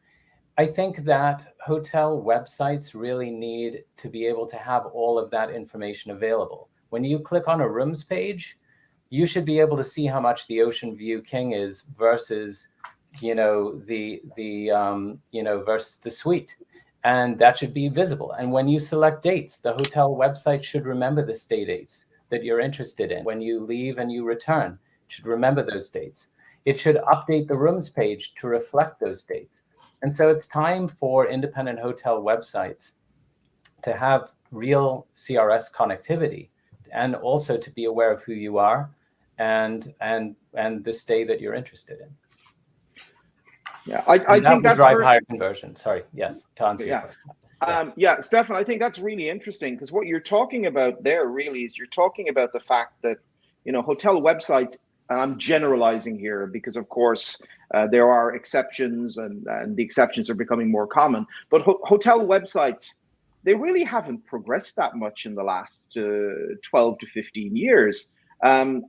[SPEAKER 3] I think that hotel websites really need to be able to have all of that information available. When you click on a rooms page, you should be able to see how much the Ocean View King is versus, versus the suite. And that should be visible. And when you select dates, the hotel website should remember the stay dates that you're interested in. When you leave and you return, it should remember those dates. It should update the rooms page to reflect those dates. And so it's time for independent hotel websites to have real CRS connectivity, and also to be aware of who you are and the stay that you're interested in.
[SPEAKER 1] Yeah, I think that's
[SPEAKER 3] drive higher conversion. Sorry, yes, to answer your question.
[SPEAKER 1] Stefan, I think that's really interesting, because what you're talking about there really is you're talking about the fact that, hotel websites, and I'm generalizing here because of course there are exceptions, and the exceptions are becoming more common, but hotel websites, they really haven't progressed that much in the last 12 to 15 years. I'm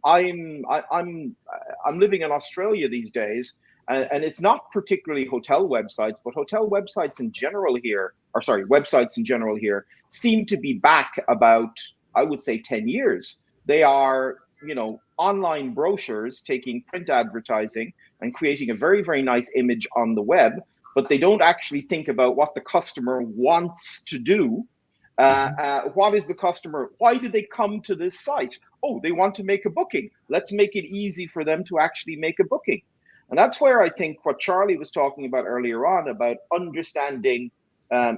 [SPEAKER 1] living in Australia these days, and it's not particularly hotel websites, but hotel websites in general here, websites in general here seem to be back about, I would say, 10 years. They are, online brochures taking print advertising and creating a very, very nice image on the web, but they don't actually think about what the customer wants to do. What is the customer? Why did they come to this site? Oh, they want to make a booking. Let's make it easy for them to actually make a booking. And that's where I think what Charlie was talking about earlier on, about understanding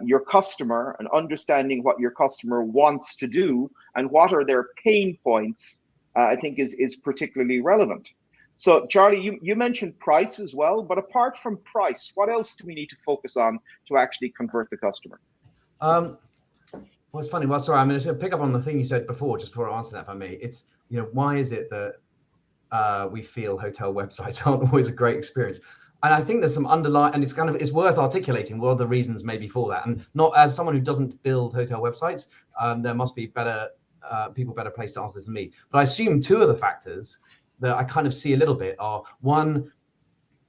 [SPEAKER 1] your customer and understanding what your customer wants to do and what are their pain points, I think is particularly relevant. So Charlie, you mentioned price as well, but apart from price, what else do we need to focus on to actually convert the customer?
[SPEAKER 5] Well, it's funny. Well, sorry, I'm going to pick up on the thing you said before, just before I answer that, if I may. It's, why is it that we feel hotel websites aren't always a great experience? And I think there's some underlying, and it's worth articulating what are the reasons maybe for that. And not as someone who doesn't build hotel websites, there must be better placed to answer this than me. But I assume two of the factors that I kind of see a little bit are, one,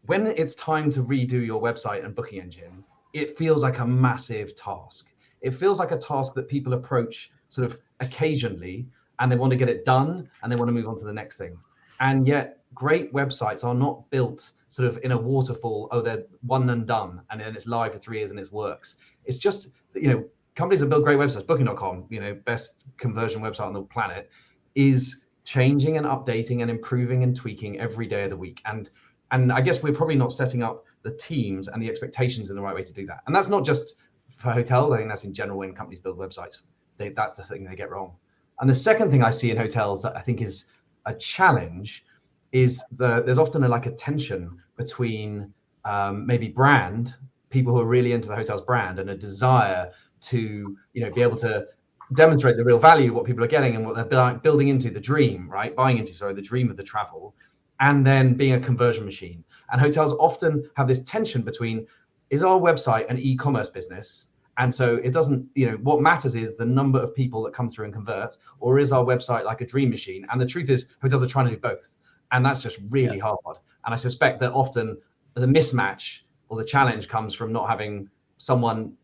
[SPEAKER 5] when it's time to redo your website and booking engine, it feels like a massive task. It feels like a task that people approach sort of occasionally, and they want to get it done and they want to move on to the next thing. And yet great websites are not built sort of in a waterfall, they're one and done, and then it's live for 3 years and it works. It's just, companies that build great websites, booking.com, best conversion website on the planet, is changing and updating and improving and tweaking every day of the week. And I guess we're probably not setting up the teams and the expectations in the right way to do that. And that's not just for hotels. I think that's in general when companies build websites. That's the thing they get wrong. And the second thing I see in hotels that I think is a challenge is there's often a tension between maybe brand, people who are really into the hotel's brand, and a desire to be able to demonstrate the real value, what people are getting and what they're building into the dream, right? Buying into, the dream of the travel, and then being a conversion machine. And hotels often have this tension between, is our website an e-commerce business? And so it doesn't, what matters is the number of people that come through and convert, or is our website like a dream machine? And the truth is hotels are trying to do both. And that's just really hard. And I suspect that often the mismatch or the challenge comes from not having someone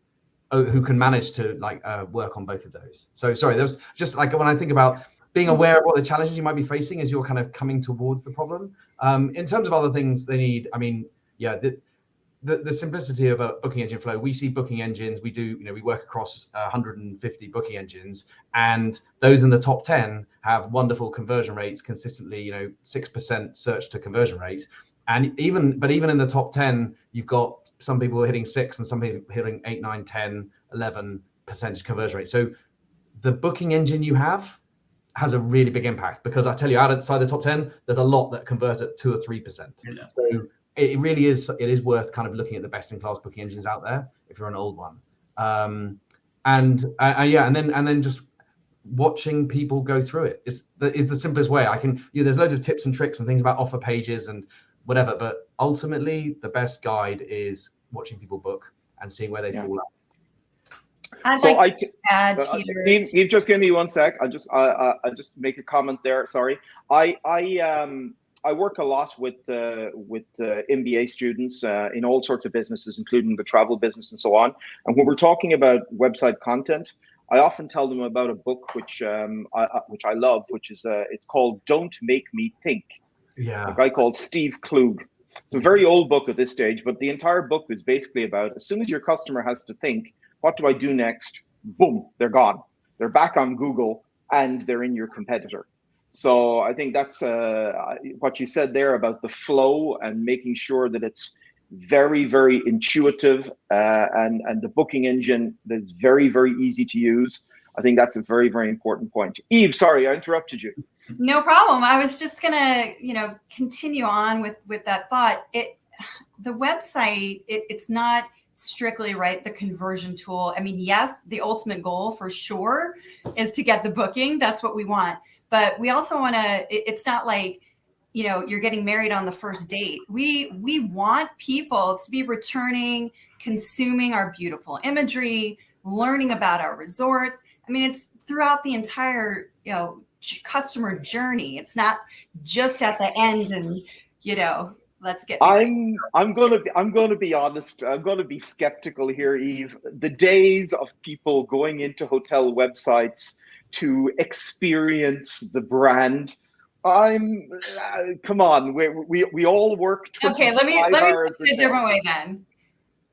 [SPEAKER 5] who can manage to like work on both of those. So sorry, there was just like when I think about being aware of what the challenges you might be facing as you're kind of coming towards the problem. In terms of other things they need, I mean, yeah, the simplicity of a booking engine flow. We see booking engines. We do, we work across 150 booking engines, and those in the top 10 have wonderful conversion rates consistently. 6% search to conversion rate, and even in the top 10, you've got some people hitting 6 and some people hitting 8, 9, 10, 11% conversion rate. So the booking engine you have has a really big impact, because I tell you, outside the top 10, there's a lot that convert at 2 or 3%. Yeah. So it really is worth kind of looking at the best in class booking engines out there if you're an old one. And then just watching people go through it is the simplest way. There's loads of tips and tricks and things about offer pages and whatever, but ultimately the best guide is watching people book and seeing where they fall out.
[SPEAKER 4] I'd to add, Peter.
[SPEAKER 1] You just give me 1 sec. I just make a comment there. Sorry. I work a lot with MBA students in all sorts of businesses, including the travel business and so on. And when we're talking about website content, I often tell them about a book which I love, which is it's called "Don't Make Me Think." Yeah. A guy called Steve Klug. It's a very old book at this stage, but the entire book is basically about, as soon as your customer has to think, what do I do next? Boom, they're gone. They're back on Google and they're in your competitor. So I think that's what you said there about the flow and making sure that it's very, very intuitive and the booking engine that's very, very easy to use. I think that's a very, very important point. Eve, sorry, I interrupted you.
[SPEAKER 4] No problem. I was just gonna, continue on with that thought. The website, it's not strictly the conversion tool. I mean, yes, the ultimate goal for sure is to get the booking. That's what we want. But we also want to, it's not like, you're getting married on the first date. We want people to be returning, consuming our beautiful imagery, learning about our resorts. I mean, it's throughout the entire, customer journey. It's not just at the end and, let's get.
[SPEAKER 1] I'm going to be honest. I'm going to be skeptical here, Eve. The days of people going into hotel websites to experience the brand, come on. We all work 25
[SPEAKER 4] okay, let me
[SPEAKER 1] hours
[SPEAKER 4] put it a different way then.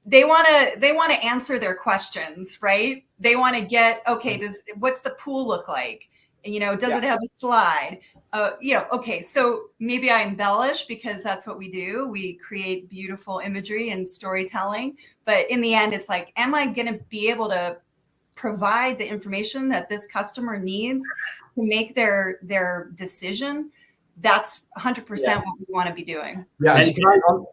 [SPEAKER 4] They want to answer their questions, right? They want to get, okay, what's the pool look like? Does it have a slide? Okay, so maybe I embellish because that's what we do. We create beautiful imagery and storytelling. But in the end, it's like, am I going to be able to provide the information that this customer needs to make their decision? That's 100% what we want to be doing.
[SPEAKER 5] Yeah,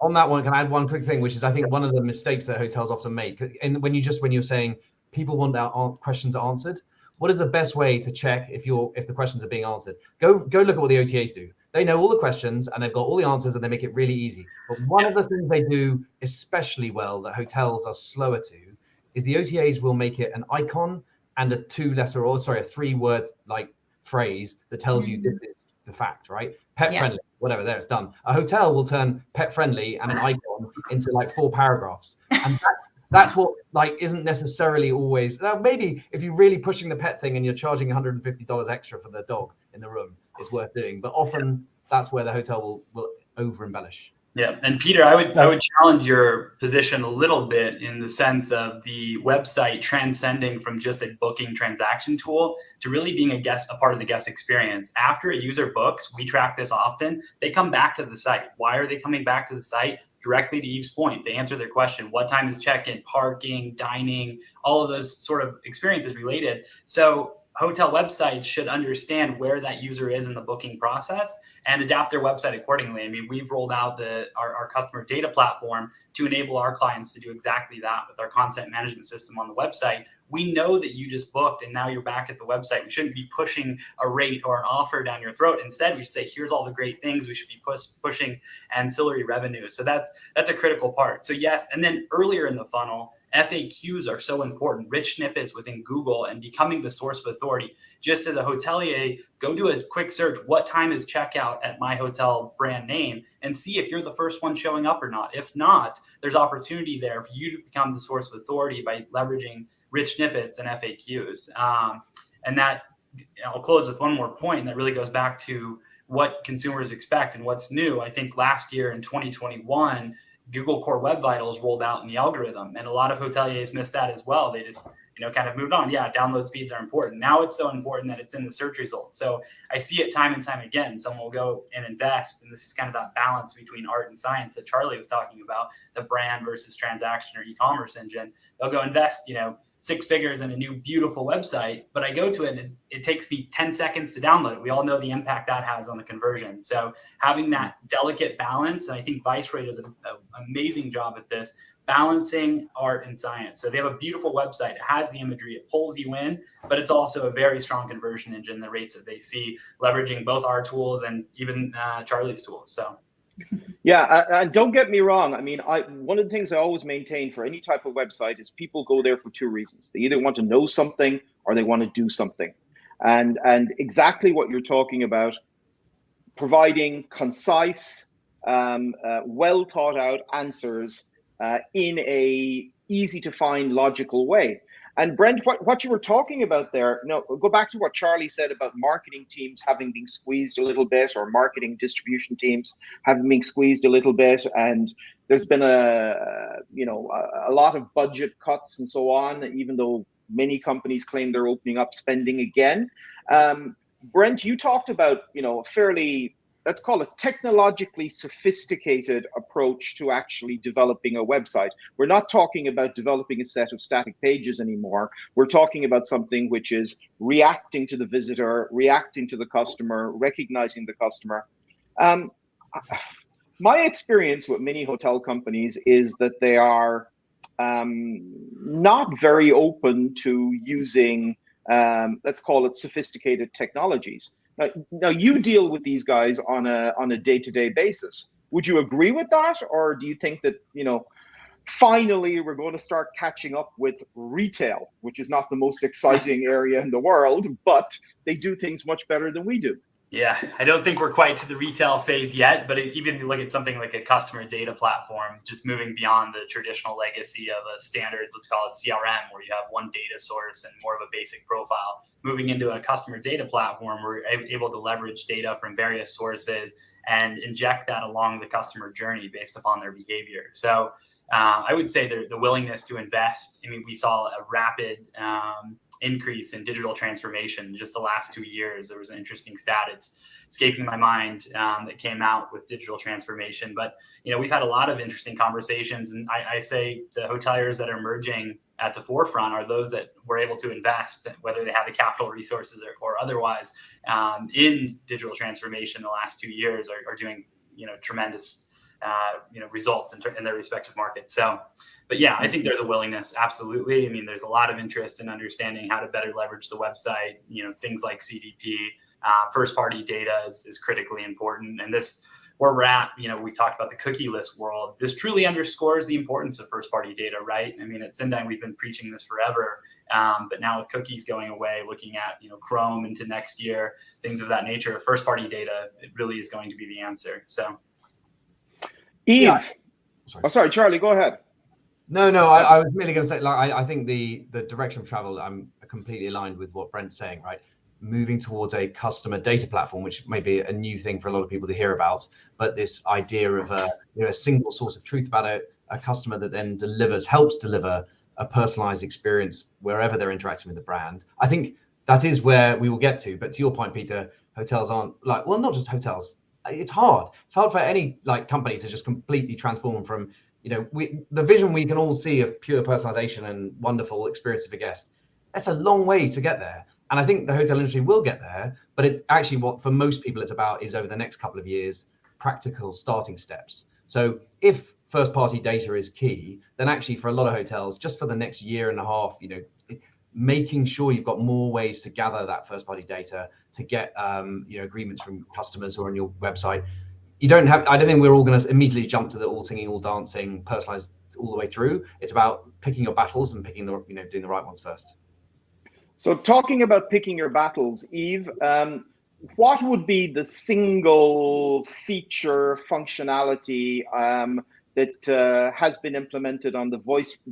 [SPEAKER 5] on that one, can I add one quick thing, which is I think one of the mistakes that hotels often make. And when you're saying people want their questions answered, what is the best way to check if the questions are being answered? Go look at what the OTAs do. They know all the questions and they've got all the answers and they make it really easy. But one of the things they do especially well that hotels are slower to is the OTAs will make it an icon and a 3-word like phrase that tells you this is the fact, right? Pet friendly, whatever, there, it's done. A hotel will turn pet friendly and an icon into like 4 paragraphs. And that's what isn't necessarily always, maybe if you're really pushing the pet thing and you're charging $150 extra for the dog in the room, it's worth doing. But often that's where the hotel will over embellish.
[SPEAKER 2] Yeah, and Peter, I would challenge your position a little bit in the sense of the website transcending from just a booking transaction tool to really being a part of the guest experience. After a user books, we track this often, they come back to the site. Why are they coming back to the site? Directly to Eve's point, they answer their question. What time is check-in, parking, dining, all of those sort of experiences related. So hotel websites should understand where that user is in the booking process and adapt their website accordingly. I mean, we've rolled out our customer data platform to enable our clients to do exactly that with our content management system on the website. We know that you just booked and now you're back at the website. We shouldn't be pushing a rate or an offer down your throat. Instead, we should say, here's all the great things. We should be pushing ancillary revenue. So that's a critical part. So yes, and then earlier in the funnel, FAQs are so important, rich snippets within Google, and becoming the source of authority. Just as a hotelier, go do a quick search, what time is checkout at my hotel brand name, and see if you're the first one showing up or not. If not, there's opportunity there for you to become the source of authority by leveraging rich snippets and FAQs. And that, I'll close with one more point that really goes back to what consumers expect and what's new. I think last year in 2021, Google Core Web Vitals rolled out in the algorithm, and a lot of hoteliers missed that as well. They just, kind of moved on. Yeah, download speeds are important. Now it's so important that it's in the search results. So I see it time and time again. Someone will go and invest, and this is kind of that balance between art and science that Charlie was talking about, the brand versus transaction or e-commerce engine. They'll go invest, 6 figures in a new beautiful website, but I go to it and it takes me 10 seconds to download it. We all know the impact that has on the conversion. So having that delicate balance, and I think Viceroy does an amazing job at this, balancing art and science. So they have a beautiful website. It has the imagery, it pulls you in, but it's also a very strong conversion engine, the rates that they see, leveraging both our tools and even Charlie's tools. So.
[SPEAKER 1] Yeah, and don't get me wrong. I mean, one of the things I always maintain for any type of website is people go there for 2 reasons. They either want to know something or they want to do something. And exactly what you're talking about, providing concise, well thought out answers in a easy to find, logical way. And Brent, what you were talking about there, go back to what Charlie said about marketing teams having been squeezed a little bit, or marketing distribution teams having been squeezed a little bit. And there's been a lot of budget cuts and so on, even though many companies claim they're opening up spending again. Brent, you talked about, a fairly, let's call it, technologically sophisticated approach to actually developing a website. We're not talking about developing a set of static pages anymore. We're talking about something which is reacting to the visitor, reacting to the customer, recognizing the customer. My experience with many hotel companies is that they are not very open to using, let's call it, sophisticated technologies. Now you deal with these guys on a day-to-day basis. Would you agree with that, or do you think that finally we're going to start catching up with retail, which is not the most exciting area in the world, but they do things much better than we do?
[SPEAKER 2] Yeah, I don't think we're quite to the retail phase yet, but even if you look at something like a customer data platform, just moving beyond the traditional legacy of a standard, let's call it CRM, where you have one data source and more of a basic profile, moving into a customer data platform, we're able to leverage data from various sources and inject that along the customer journey based upon their behavior. So I would say the willingness to invest. I mean, we saw a rapid increase in digital transformation in just the last 2 years. There was an interesting stat, it's escaping my mind, that came out with digital transformation. But we've had a lot of interesting conversations, and I say the hoteliers that are emerging at the forefront are those that were able to invest, whether they have the capital resources or otherwise, in digital transformation the last 2 years are doing tremendous results in their respective markets. So, but yeah, I think there's a willingness. Absolutely. I mean, there's a lot of interest in understanding how to better leverage the website. Things like CDP, first party data is critically important. And this, where we're at, we talked about the cookie-less world. This truly underscores the importance of first party data, right? I mean, at Cendyn, we've been preaching this forever. But now with cookies going away, looking at, Chrome into next year, things of that nature, first party data, it really is going to be the answer. So.
[SPEAKER 1] Eve.
[SPEAKER 5] Yeah.
[SPEAKER 1] Sorry, Charlie, go ahead.
[SPEAKER 5] No, I was merely going to say, I think the direction of travel, I'm completely aligned with what Brent's saying, right? Moving towards a customer data platform, which may be a new thing for a lot of people to hear about, but this idea of a single source of truth about a customer that then helps deliver a personalized experience wherever they're interacting with the brand. I think that is where we will get to. But to your point, Peter, hotels aren't not just hotels. It's hard. It's hard for any company to just completely transform from, the vision we can all see of pure personalization and wonderful experience for guests. That's a long way to get there. And I think the hotel industry will get there, but it actually, what for most people it's about is over the next couple of years, practical starting steps. So if first party data is key, then actually for a lot of hotels, just for the next year and a half, making sure you've got more ways to gather that first party data to get agreements from customers who are on your website. I don't think we're all going to immediately jump to the all singing, all dancing, personalized all the way through. It's about picking your battles and picking the, doing the right ones first.
[SPEAKER 1] So talking about picking your battles, Eve, what would be the single feature functionality that has been implemented on the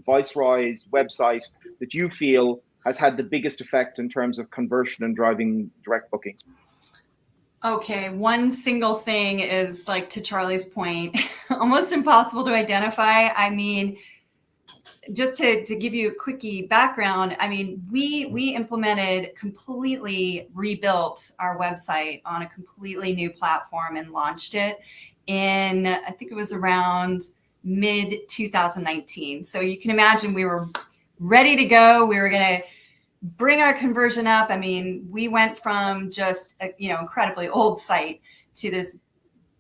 [SPEAKER 1] Viceroy's website that you feel has had the biggest effect in terms of conversion and driving direct bookings?
[SPEAKER 4] Okay, one single thing is, like, to Charlie's point, almost impossible to identify. I mean, just to give you a quickie background, I mean, we implemented, completely rebuilt our website on a completely new platform and launched it in, I think it was around mid 2019. So you can imagine we were ready to go. We were going to bring our conversion up. I mean, we went from just a, incredibly old site to this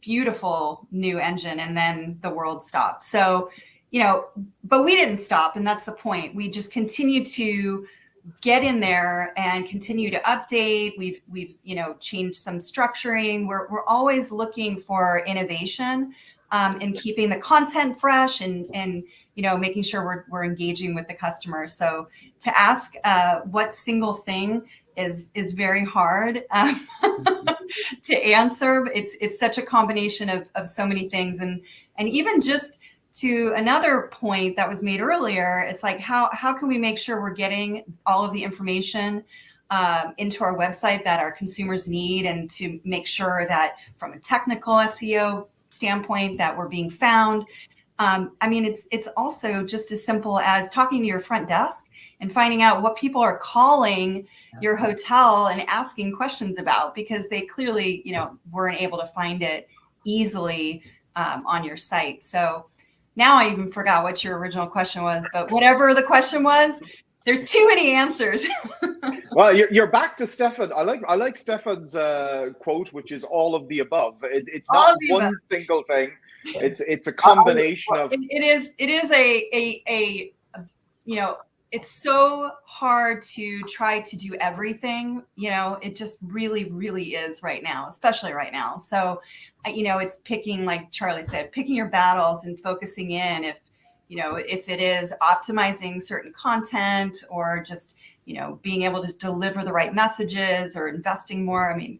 [SPEAKER 4] beautiful new engine, and then the world stopped. So, but we didn't stop, and that's the point. We just continue to get in there and continue to update. We've changed some structuring. We're always looking for innovation, and keeping the content fresh, and making sure we're engaging with the customer. So to ask what single thing is very hard to answer. It's such a combination of so many things, and even just to another point that was made earlier, it's like, how can we make sure we're getting all of the information into our website that our consumers need, and to make sure that from a technical SEO standpoint that we're being found. I mean, it's also just as simple as talking to your front desk and finding out what people are calling your hotel and asking questions about, because they clearly, weren't able to find it easily on your site. So now I even forgot what your original question was, but whatever the question was, there's too many answers.
[SPEAKER 1] Well, you're back to Stefan. I like Stefan's quote, which is all of the above. It's not one single thing. It's a combination of.
[SPEAKER 4] It is a it's so hard to try to do everything. It just really, really is right now, especially right now. So, it's picking, like Charlie said, picking your battles and focusing in. If it is optimizing certain content, or just, being able to deliver the right messages, or investing more. I mean,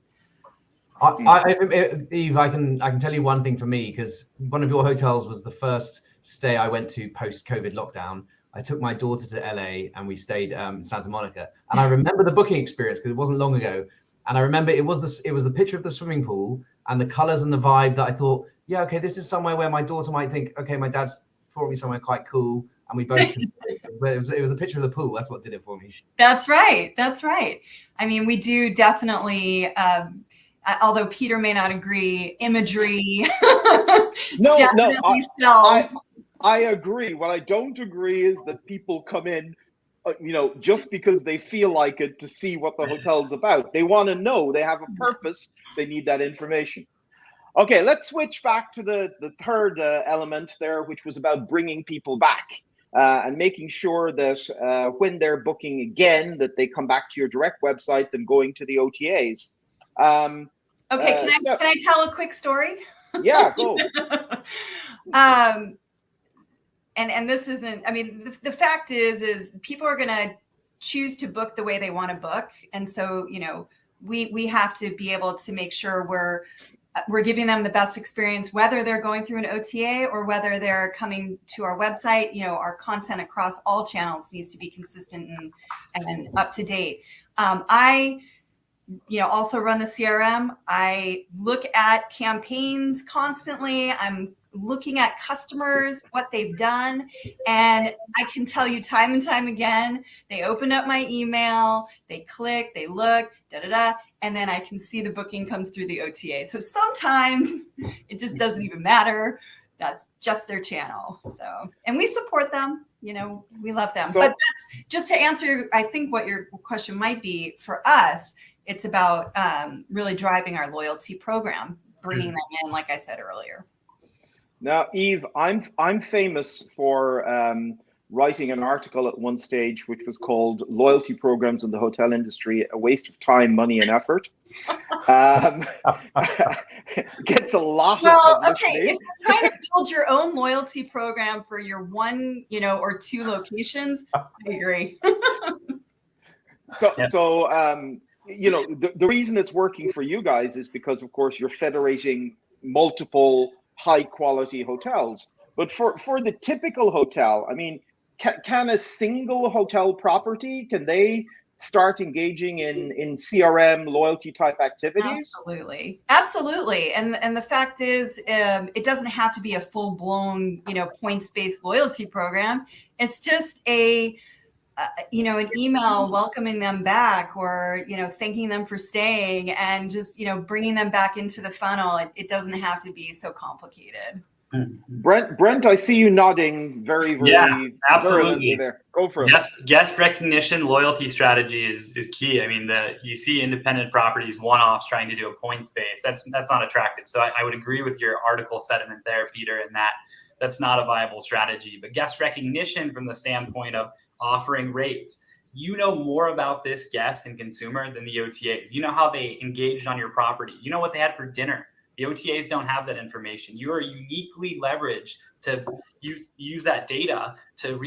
[SPEAKER 5] Eve, I can tell you one thing for me, because one of your hotels was the first stay I went to post-COVID lockdown. I took my daughter to LA and we stayed in Santa Monica, and I remember the booking experience because it wasn't long ago. And I remember it was the picture of the swimming pool and the colors and the vibe that I thought, yeah, okay, this is somewhere where my daughter might think, okay, my dad's brought me somewhere quite cool, and we both. But it was a picture of the pool. That's what did it for me.
[SPEAKER 4] That's right. I mean, we do definitely. Although Peter may not agree, imagery.
[SPEAKER 1] No, I agree. What I don't agree is that people come in, just because they feel like it, to see what the hotel's about. They want to know. They have a purpose. They need that information. Okay, let's switch back to the third element there, which was about bringing people back and making sure that when they're booking again, that they come back to your direct website than going to the OTAs.
[SPEAKER 4] Okay, can I tell a quick story?
[SPEAKER 1] Yeah, go.
[SPEAKER 4] And this isn't, I mean, the fact is people are going to choose to book the way they want to book. And so, we have to be able to make sure we're giving them the best experience, whether they're going through an OTA or whether they're coming to our website. Our content across all channels needs to be consistent and up to date. I also run the CRM. I look at campaigns constantly. I'm looking at customers, what they've done. And I can tell you time and time again, they open up my email, they click, they look, and then I can see the booking comes through the OTA. So sometimes it just doesn't even matter. That's just their channel. So, and we support them, we love them. But that's just to answer, I think what your question might be. For us, it's about really driving our loyalty program, bringing them in, like I said earlier.
[SPEAKER 1] Now, Eve, I'm famous for writing an article at one stage which was called "Loyalty Programs in the Hotel Industry: A Waste of Time, Money, and Effort." Gets a lot of publicity.
[SPEAKER 4] Okay, if you're trying to build your own loyalty program for your one, or two locations, I agree.
[SPEAKER 1] The reason it's working for you guys is because, of course, you're federating multiple high-quality hotels. But for the typical hotel, I mean, can a single hotel property, can they start engaging in CRM loyalty type activities?
[SPEAKER 4] Absolutely. And the fact is, it doesn't have to be a full-blown, points-based loyalty program. It's just an email welcoming them back, or, thanking them for staying, and just, bringing them back into the funnel. It doesn't have to be so complicated.
[SPEAKER 1] Brent, I see you nodding very
[SPEAKER 2] absolutely
[SPEAKER 1] there. Go for it.
[SPEAKER 2] Guest recognition loyalty strategy is key. I mean, you see independent properties, one-offs trying to do a points base. That's not attractive. So I would agree with your article sentiment there, Peter, in that that's not a viable strategy. But guest recognition from the standpoint of offering rates, you know more about this guest and consumer than the OTAs. You know how they engaged on your property. You know what they had for dinner. The OTAs don't have that information. You are uniquely leveraged to use that data to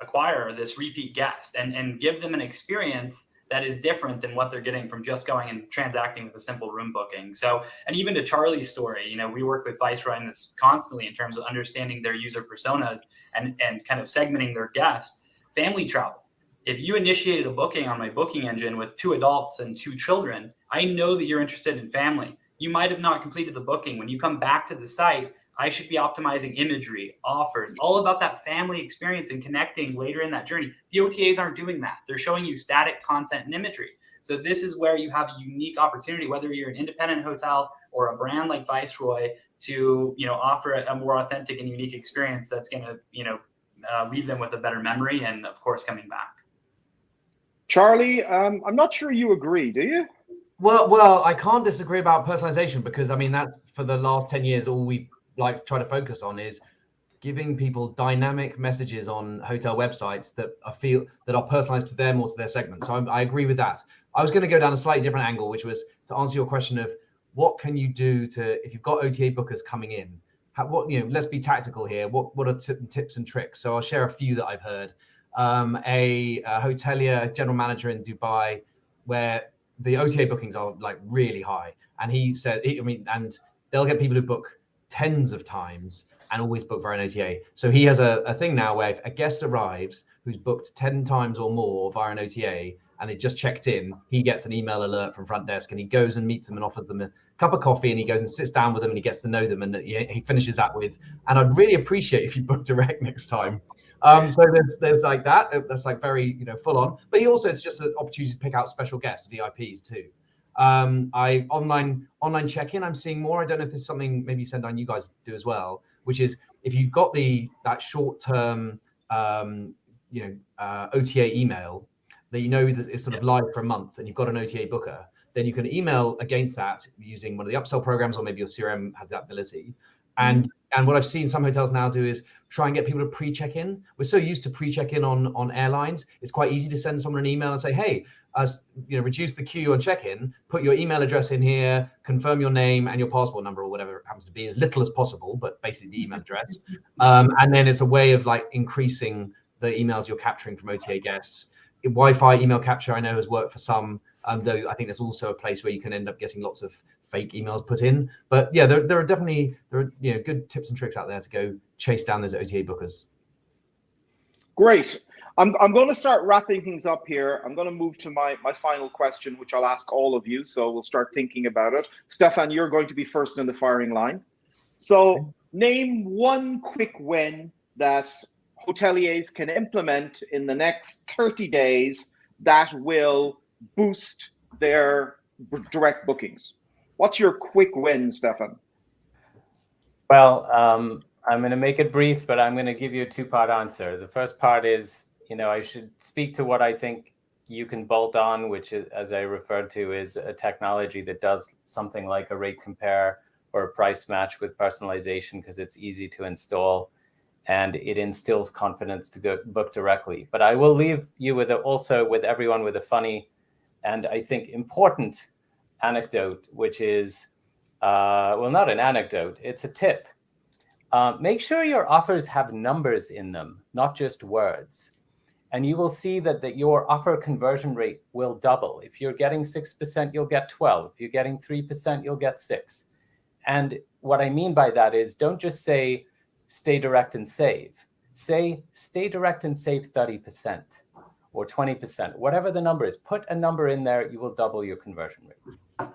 [SPEAKER 2] acquire this repeat guest and give them an experience that is different than what they're getting from just going and transacting with a simple room booking. So, and even to Charlie's story, we work with Viceroy in this constantly in terms of understanding their user personas and kind of segmenting their guests. Family travel. If you initiated a booking on my booking engine with 2 adults and 2 children, I know that you're interested in family. You might have not completed the booking. When you come back to the site, I should be optimizing imagery, offers, all about that family experience and connecting later in that journey. The OTAs aren't doing that. They're showing you static content and imagery. So this is where you have a unique opportunity, whether you're an independent hotel or a brand like Viceroy, to offer a more authentic and unique experience that's going to leave them with a better memory and, of course, coming back.
[SPEAKER 1] Charlie, I'm not sure you agree, do you?
[SPEAKER 5] Well, I can't disagree about personalization, because I mean, that's for the last 10 years all we try to focus on is giving people dynamic messages on hotel websites that are personalized to them or to their segment. So I agree with that. I was going to go down a slightly different angle, which was to answer your question of what can you do if you've got OTA bookers coming in, let's be tactical here. What are tips and tricks? So I'll share a few that I've heard. A hotelier general manager in Dubai, where the OTA bookings are really high, and he said, and they'll get people who book tens of times and always book via an OTA. So he has a thing now where if a guest arrives who's booked 10 times or more via an OTA and they just checked in, he gets an email alert from front desk, and he goes and meets them and offers them a cup of coffee, and he goes and sits down with them and he gets to know them, and he finishes that with, and I'd really appreciate if you book direct next time. So there's like that. That's very full on. But it's just an opportunity to pick out special guests, VIPs too. Online check-in, I'm seeing more. I don't know if this is something maybe Cendyn you guys do as well, which is if you've got that short-term OTA email that that is sort of live for a month, and you've got an OTA booker, then you can email against that using one of the upsell programs, or maybe your CRM has that ability. And what I've seen some hotels now do is try and get people to pre-check-in. We're so used to pre-check-in on airlines. It's quite easy to send someone an email and say, hey, reduce the queue on check-in, put your email address in here, confirm your name and your passport number, or whatever it happens to be, as little as possible, but basically the email address. And then it's a way of increasing the emails you're capturing from OTA guests. Wi-Fi email capture, I know, has worked for some, though I think there's also a place where you can end up getting lots of fake emails put in. But yeah, there are definitely good tips and tricks out there to go chase down those OTA bookers.
[SPEAKER 1] Great. I'm going to start wrapping things up here. I'm going to move to my final question, which I'll ask all of you. So we'll start thinking about it. Stefan, you're going to be first in the firing line. So name one quick win that hoteliers can implement in the next 30 days that will boost their direct bookings. What's your quick win, Stefan?
[SPEAKER 3] Well, I'm going to make it brief, but I'm going to give you a 2-part answer. The first part is, I should speak to what I think you can bolt on, which is, as I referred to, is a technology that does something like a rate compare or a price match with personalization, because it's easy to install. and it instills confidence to go book directly. But I will leave you with also with everyone with a funny and I think important anecdote, which is, well, not an anecdote, it's a tip. Make sure your offers have numbers in them, not just words. And you will see that your offer conversion rate will double. If you're getting 6%, you'll get 12. If you're getting 3%, you'll get 6. And what I mean by that is don't just say, stay direct and save. Say, stay direct and save 30% or 20%, whatever the number is. Put a number in there, you will double your conversion rate.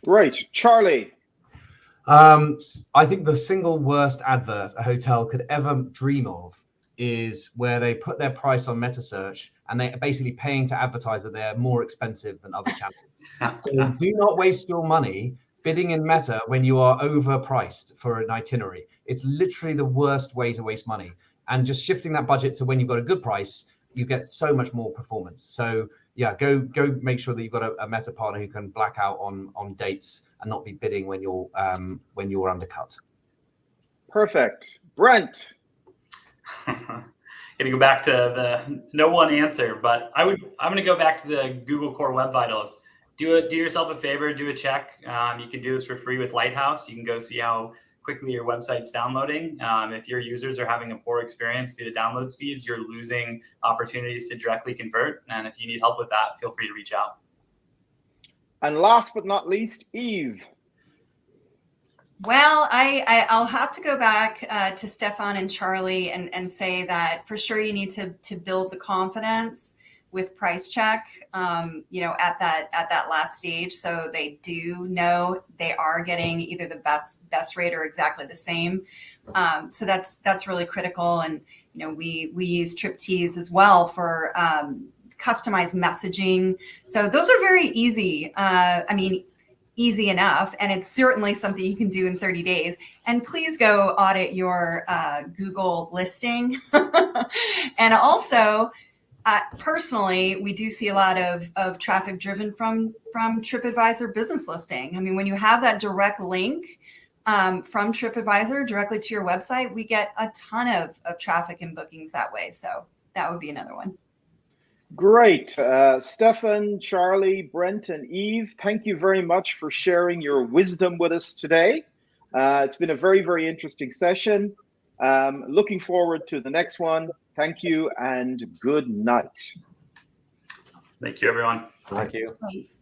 [SPEAKER 1] Right. Charlie.
[SPEAKER 5] I think the single worst advert a hotel could ever dream of is where they put their price on meta search and they're basically paying to advertise that they're more expensive than other channels. So do not waste your money bidding in meta when you are overpriced for an itinerary. It's literally the worst way to waste money. And just shifting that budget to when you've got a good price, you get so much more performance. So yeah, go make sure that you've got a meta partner who can black out on dates and not be bidding when you're undercut.
[SPEAKER 2] Perfect. Brent. Gonna go back to the no one answer, but I'm gonna go back to the Google Core Web Vitals. Do yourself a favor, do a check. You can do this for free with Lighthouse. You can go see how quickly your website's downloading. If your users are having a poor experience due to download speeds, you're losing opportunities to directly convert. And if you need help with that, feel free to reach out.
[SPEAKER 1] And last but not least, Eve.
[SPEAKER 4] Well, I'll have to go back to Stefan and Charlie and say that for sure you need to build the confidence with price check, you know, at that last stage, so they do know they are getting either the best rate or exactly the same. So that's really critical. And you know, we use TripTease as well for customized messaging. So those are very easy. I mean, easy enough, and it's certainly something you can do in 30 days. And please go audit your Google listing. And also, personally, we do see a lot of traffic driven from TripAdvisor business listing. I mean, when you have that direct link from TripAdvisor directly to your website, we get a ton of traffic and bookings that way. So that would be another one.
[SPEAKER 1] Great. Stefan, Charlie, Brent, and Eve, thank you very much for sharing your wisdom with us today. It's been a very, very interesting session. Looking forward to the next one. Thank you and good night.
[SPEAKER 2] Thank you, everyone.
[SPEAKER 3] Thank you.
[SPEAKER 4] Thanks.